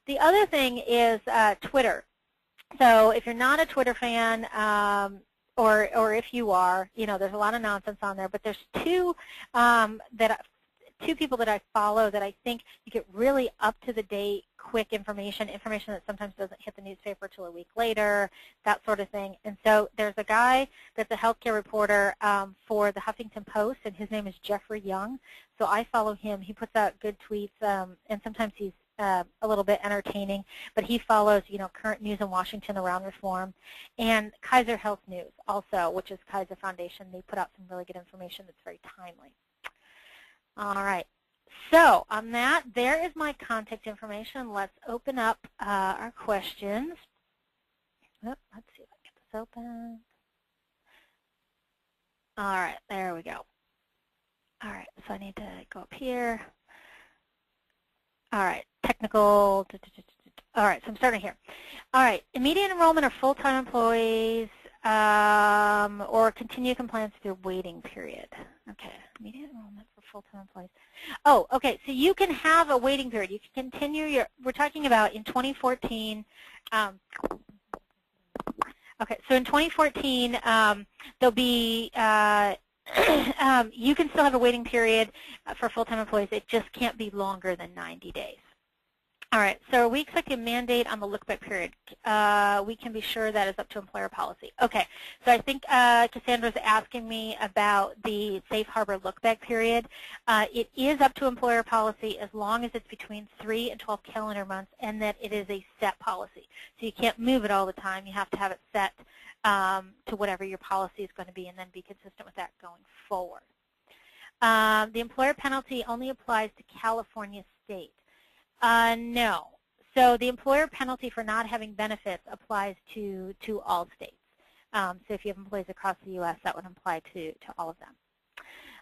[SPEAKER 1] The other thing is Twitter. So if you're not a Twitter fan, or if you are, there's a lot of nonsense on there. But there's two people that I follow that I think you get really up-to-the-date, quick information that sometimes doesn't hit the newspaper till a week later, that sort of thing. And so there's a guy that's a healthcare reporter for the Huffington Post, and his name is Jeffrey Young. So I follow him. He puts out good tweets, and sometimes he's a little bit entertaining, but he follows, current news in Washington around reform. And Kaiser Health News also, which is Kaiser Foundation. They put out some really good information that's very timely. All right, so on that, there is my contact information. Let's open up our questions. Let's see if I can get this open. All right, there we go. All right, so I need to go up here. All right, technical. All right, so I'm starting here. All right, immediate enrollment of full-time employees or continue compliance through waiting period. Okay, immediate enrollment for full-time employees. Oh, okay, so you can have a waiting period. You can continue we're talking about in 2014, okay, so in 2014, there'll be, you can still have a waiting period for full-time employees. It just can't be longer than 90 days. All right, so we expect a mandate on the look-back period. We can be sure that is up to employer policy. Okay, so I think Cassandra's asking me about the safe harbor look-back period. It is up to employer policy as long as it's between 3 and 12 calendar months and that it is a set policy. So you can't move it all the time. You have to have it set to whatever your policy is going to be and then be consistent with that going forward. The employer penalty only applies to California state. No. So the employer penalty for not having benefits applies to all states. So if you have employees across the U.S., that would apply to all of them.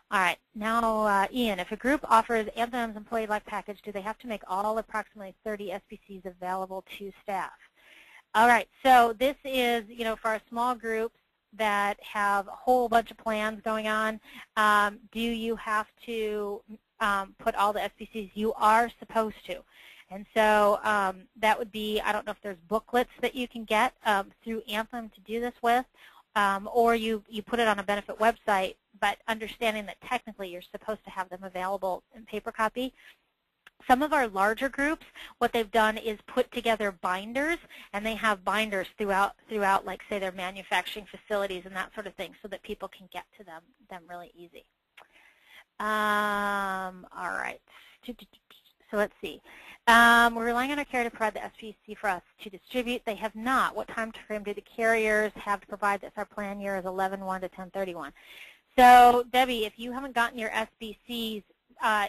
[SPEAKER 1] All right, now Ian, if a group offers Anthem's Employee Life Package, do they have to make all approximately 30 SBCs available to staff? All right, so this is, for our small groups that have a whole bunch of plans going on, do you have to put all the SBCs? You are supposed to. And so that would be, I don't know if there's booklets that you can get through Anthem to do this with, or you put it on a benefit website, but understanding that technically you're supposed to have them available in paper copy. Some of our larger groups, what they've done is put together binders, and they have binders throughout like, say, their manufacturing facilities and that sort of thing, so that people can get to them really easy. All right. So let's see. We're relying on our carrier to provide the SPC for us to distribute. They have not. What time frame do the carriers have to provide this? Our plan year is 11/1 to 10/31. So, Debbie, if you haven't gotten your SBCs,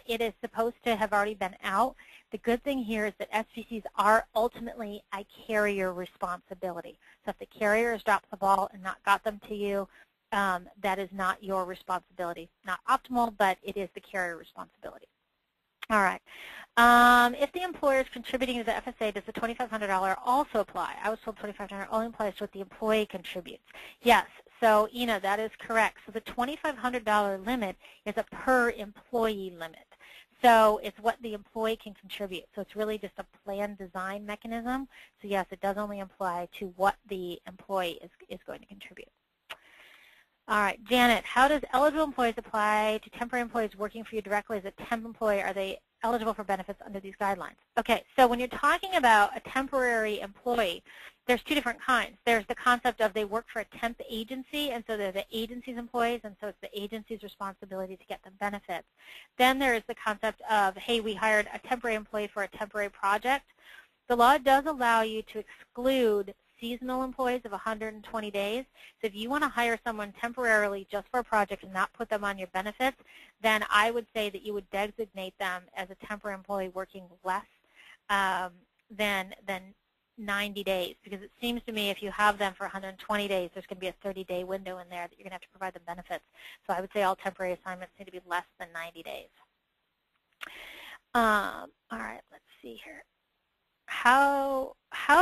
[SPEAKER 1] it is supposed to have already been out. The good thing here is that SBCs are ultimately a carrier responsibility. So if the carrier has dropped the ball and not got them to you, that is not your responsibility. Not optimal, but it is the carrier responsibility. All right. If the employer is contributing to the FSA, does the $2,500 also apply? I was told $2,500 only applies to what the employee contributes. Yes. So, Ina, that is correct. So the $2,500 limit is a per employee limit. So it's what the employee can contribute. So it's really just a plan design mechanism. So yes, it does only apply to what the employee is going to contribute. All right, Janet, how does eligible employees apply to temporary employees working for you directly as a temp employee? Are they eligible for benefits under these guidelines? Okay, so when you're talking about a temporary employee, there's two different kinds. There's the concept of they work for a temp agency, and so they're the agency's employees, and so it's the agency's responsibility to get them benefits. Then there is the concept of, hey, we hired a temporary employee for a temporary project. The law does allow you to exclude seasonal employees of 120 days. So if you want to hire someone temporarily just for a project and not put them on your benefits, then I would say that you would designate them as a temporary employee working less than 90 days. Because it seems to me if you have them for 120 days, there's going to be a 30-day window in there that you're going to have to provide them benefits. So I would say all temporary assignments need to be less than 90 days. All right, let's see here. How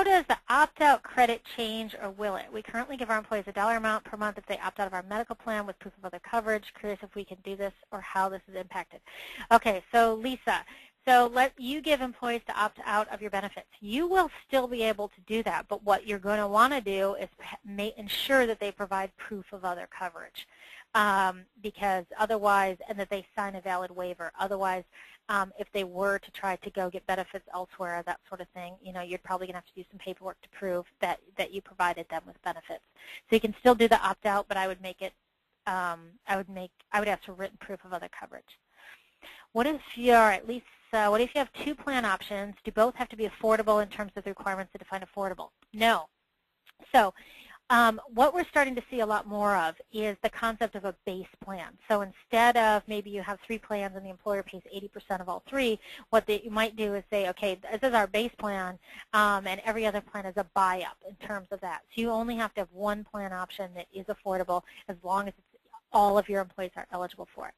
[SPEAKER 1] does the opt-out credit change, or will it? We currently give our employees a dollar amount per month if they opt out of our medical plan with proof of other coverage. Curious if we can do this or how this is impacted. Okay, so Lisa, so let you give employees to opt out of your benefits. You will still be able to do that, but what you're going to want to do is ensure that they provide proof of other coverage. Because otherwise, and that they sign a valid waiver. Otherwise, if they were to try to go get benefits elsewhere, that sort of thing, you're probably going to have to do some paperwork to prove that you provided them with benefits. So you can still do the opt-out, but I would make it, I would ask for written proof of other coverage. What if you're at least, what if you have two plan options? Do both have to be affordable in terms of the requirements to define affordable? No. So what we're starting to see a lot more of is the concept of a base plan. So instead of maybe you have 3 plans and the employer pays 80% of all 3, what you might do is say, okay, this is our base plan, and every other plan is a buy-up in terms of that. So you only have to have one plan option that is affordable as long as all of your employees are eligible for it.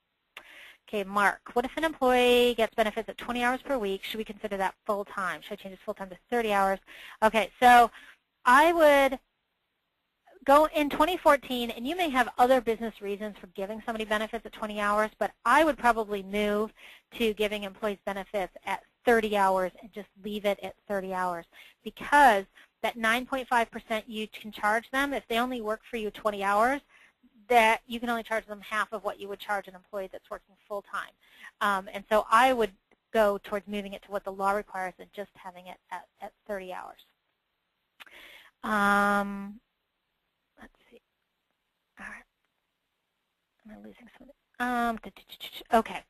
[SPEAKER 1] Okay, Mark, what if an employee gets benefits at 20 hours per week? Should we consider that full-time? Should I change it full-time to 30 hours? Okay, so I would go in 2014, and you may have other business reasons for giving somebody benefits at 20 hours, but I would probably move to giving employees benefits at 30 hours and just leave it at 30 hours, because that 9.5% you can charge them, if they only work for you 20 hours, that you can only charge them half of what you would charge an employee that's working full-time. And so I would go towards moving it to what the law requires and just having it at 30 hours. Let's see. All right. Am I losing something? Okay.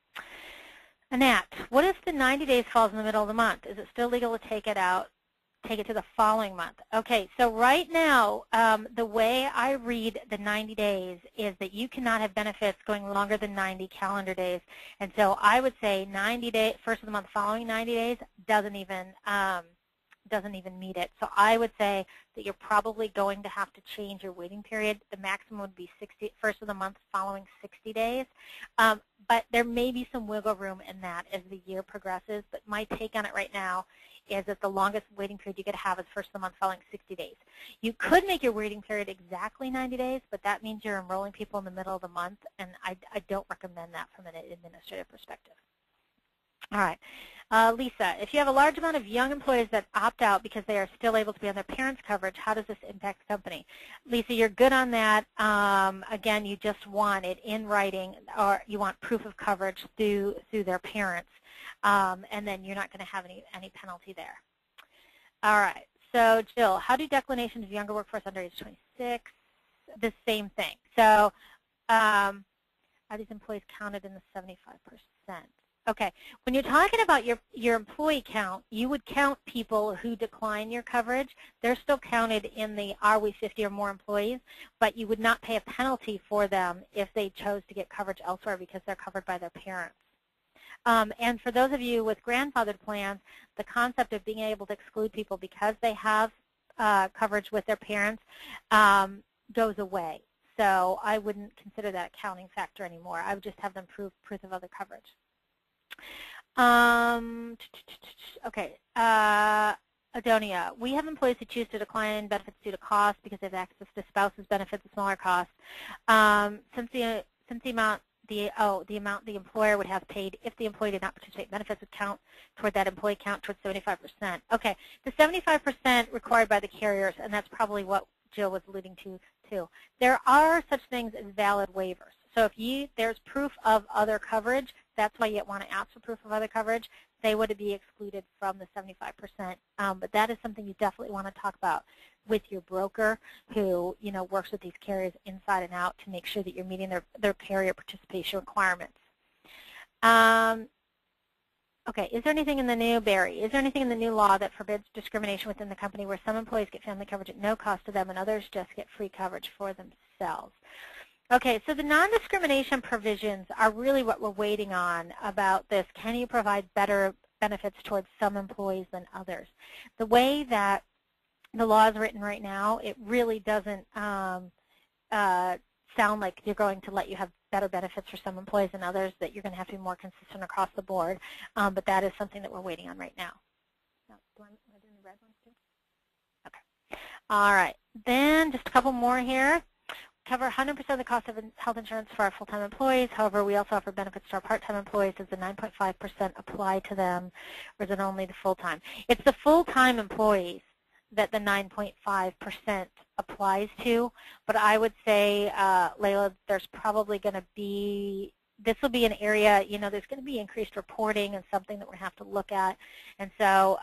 [SPEAKER 1] Annette, what if the 90 days falls in the middle of the month? Is it still legal to take it out take it to the following month. Okay, so right now, the way I read the 90 days is that you cannot have benefits going longer than 90 calendar days. And so I would say 90 days, first of the month following 90 days doesn't even meet it. So I would say that you're probably going to have to change your waiting period. The maximum would be first of the month following 60 days. But there may be some wiggle room in that as the year progresses. But my take on it right now is that the longest waiting period you could have is first of the month following 60 days. You could make your waiting period exactly 90 days, but that means you're enrolling people in the middle of the month, and I don't recommend that from an administrative perspective. All right. Lisa, if you have a large amount of young employees that opt out because they are still able to be on their parents' coverage, how does this impact the company? Lisa, you're good on that. Again, you just want it in writing, or you want proof of coverage through their parents, and then you're not going to have any penalty there. All right. So, Jill, how do declinations of younger workforce under age 26? The same thing. So, are these employees counted in the 75%? Okay, when you're talking about your employee count, you would count people who decline your coverage. They're still counted in the are we 50 or more employees, but you would not pay a penalty for them if they chose to get coverage elsewhere because they're covered by their parents. And for those of you with grandfathered plans, the concept of being able to exclude people because they have coverage with their parents goes away. So I wouldn't consider that a counting factor anymore. I would just have them prove proof of other coverage. Okay, Adonia, we have employees who choose to decline benefits due to cost because they have access to spouses' benefits at smaller costs. Since the amount the amount the employer would have paid if the employee did not participate in benefits would count toward that employee count towards 75%. Okay, the 75% required by the carriers, and that's probably what Jill was alluding to too. There are such things as valid waivers. So if there's proof of other coverage, that's why you want to ask for proof of other coverage. They would be excluded from the 75%. But that is something you definitely want to talk about with your broker who works with these carriers inside and out to make sure that you're meeting their carrier participation requirements. Okay, is there anything in the new, Barry, is there anything in the new law that forbids discrimination within the company where some employees get family coverage at no cost to them and others just get free coverage for themselves? Okay, so the non-discrimination provisions are really what we're waiting on about this. Can you provide better benefits towards some employees than others? The way that the law is written right now, it really doesn't sound like you're going to let you have better benefits for some employees than others, that you're going to have to be more consistent across the board. But that is something that we're waiting on right now. Do I do the red ones too? Okay. All right. Then just a couple more here. Cover 100% of the cost of health insurance for our full-time employees. However, we also offer benefits to our part-time employees. Does the 9.5% apply to them, or is it only the full-time? It's the full-time employees that the 9.5% applies to. But I would say, Layla, there's probably going to be, this will be an area, there's going to be increased reporting and something that we're going to have to look at. And so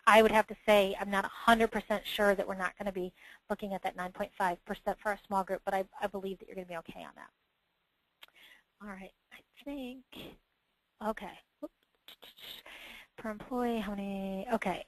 [SPEAKER 1] I would have to say I'm not 100% sure that we're not going to be looking at that 9.5% for a small group, but I believe that you're going to be okay on that. All right, I think, okay. Oops. Per employee, how many, okay.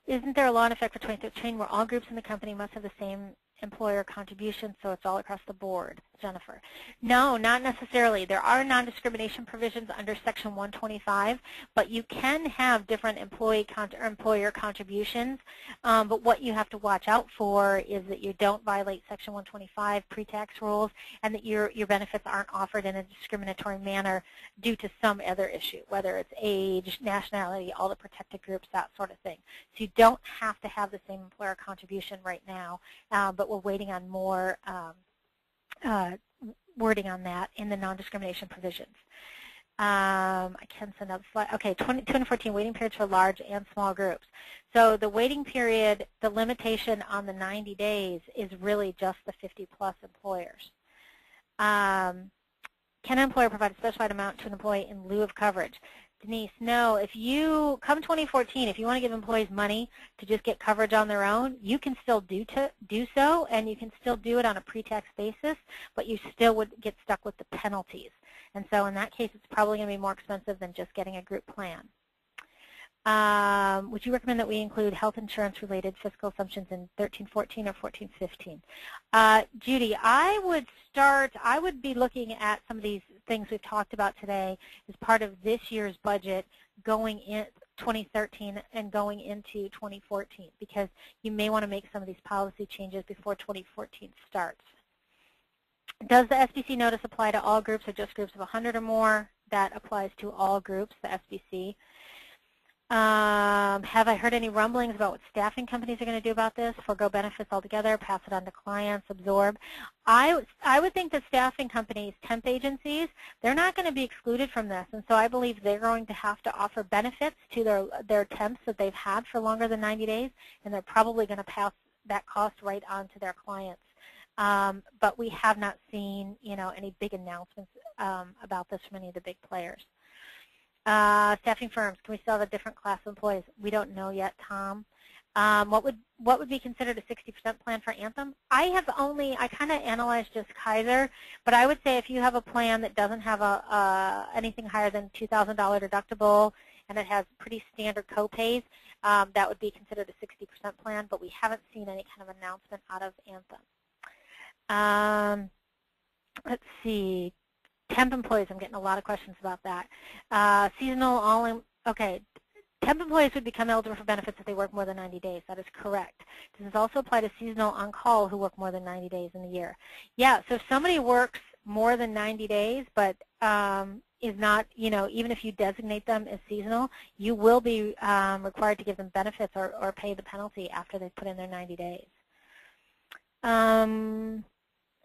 [SPEAKER 1] Isn't there a law in effect for 2013 where all groups in the company must have the same employer contribution, so it's all across the board? Jennifer. No, not necessarily. There are non-discrimination provisions under Section 125, but you can have different employer contributions. But what you have to watch out for is that you don't violate Section 125 pre-tax rules, and that your benefits aren't offered in a discriminatory manner due to some other issue, whether it's age, nationality, all the protected groups, that sort of thing. So you don't have to have the same employer contribution right now, but we're waiting on more wording on that in the non-discrimination provisions. I can send out the slide. Okay, 2014 waiting periods for large and small groups. So the waiting period, the limitation on the 90 days is really just the 50-plus employers. Can an employer provide a specified amount to an employee in lieu of coverage? Denise, no. If you, come 2014, if you want to give employees money to just get coverage on their own, you can still do so, and you can still do it on a pre-tax basis, but you still would get stuck with the penalties. And so in that case, it's probably going to be more expensive than just getting a group plan. Would you recommend that we include health insurance-related fiscal assumptions in 13-14 or 14-15? Judy, I would be looking at some of these things we've talked about today as part of this year's budget going in 2013 and going into 2014, because you may want to make some of these policy changes before 2014 starts. Does the SBC notice apply to all groups or just groups of 100 or more? That applies to all groups, the SBC. Have I heard any rumblings about what staffing companies are going to do about this? Forgo benefits altogether, pass it on to clients, absorb? I would think that staffing companies, temp agencies, they're not going to be excluded from this, and so I believe they're going to have to offer benefits to their temps that they've had for longer than 90 days, and they're probably going to pass that cost right on to their clients. But we have not seen, any big announcements about this from any of the big players. Staffing firms, can we still have a different class of employees? We don't know yet, Tom. What would be considered a 60% plan for Anthem? I kind of analyzed just Kaiser, but I would say if you have a plan that doesn't have anything higher than $2,000 deductible and it has pretty standard co-pays, that would be considered a 60% plan, but we haven't seen any kind of announcement out of Anthem. Let's see. Temp employees, I'm getting a lot of questions about that. Seasonal, okay. Temp employees would become eligible for benefits if they work more than 90 days. That is correct. Does this also apply to seasonal on-call who work more than 90 days in a year? Yeah, so if somebody works more than 90 days but is not, even if you designate them as seasonal, you will be required to give them benefits or pay the penalty after they put in their 90 days.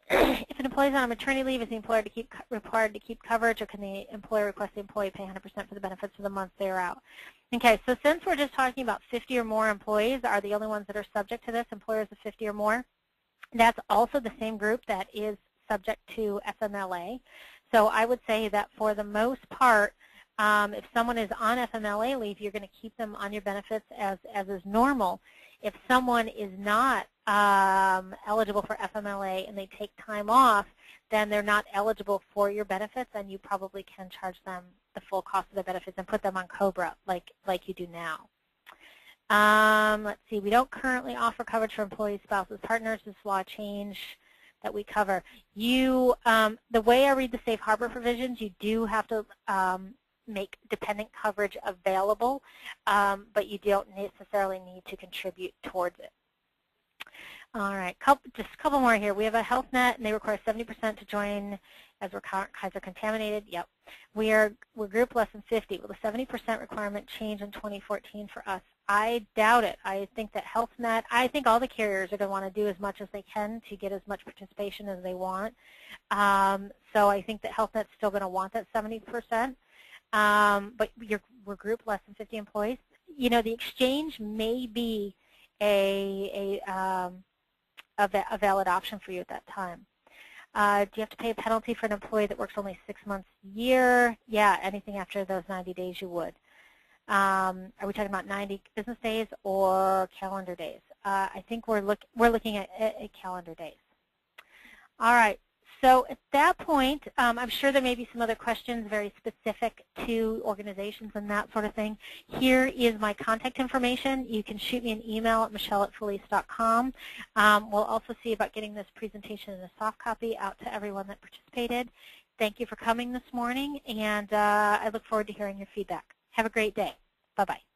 [SPEAKER 1] If an employee is on a maternity leave, is the employer required to keep coverage, or can the employer request the employee pay 100% for the benefits for the month they're out? Okay, so since we're just talking about 50 or more employees are the only ones that are subject to this, employers of 50 or more, that's also the same group that is subject to FMLA. So I would say that for the most part, if someone is on FMLA leave, you're going to keep them on your benefits as is normal. If someone is not eligible for FMLA and they take time off, then they're not eligible for your benefits, and you probably can charge them the full cost of their benefits and put them on COBRA like you do now. Let's see. We don't currently offer coverage for employees, spouses, partners. This law change that we cover. The way I read the safe harbor provisions, you do have to make dependent coverage available, but you don't necessarily need to contribute towards it. All right, just a couple more here. We have a health net, and they require 70% to join as we're Kaiser contaminated. Yep. We're group less than 50. Will the 70% requirement change in 2014 for us? I doubt it. I think that health net, I think all the carriers are going to want to do as much as they can to get as much participation as they want. So I think that health net's still going to want that 70%. But we're group less than 50 employees. The exchange may be a valid option for you at that time. Do you have to pay a penalty for an employee that works only 6 months a year? Yeah, anything after those 90 days you would. Are we talking about 90 business days or calendar days? I think we're looking at calendar days. All right. So at that point, I'm sure there may be some other questions very specific to organizations and that sort of thing. Here is my contact information. You can shoot me an email at michelle@felice.com. We'll also see about getting this presentation in a soft copy out to everyone that participated. Thank you for coming this morning, and I look forward to hearing your feedback. Have a great day. Bye-bye.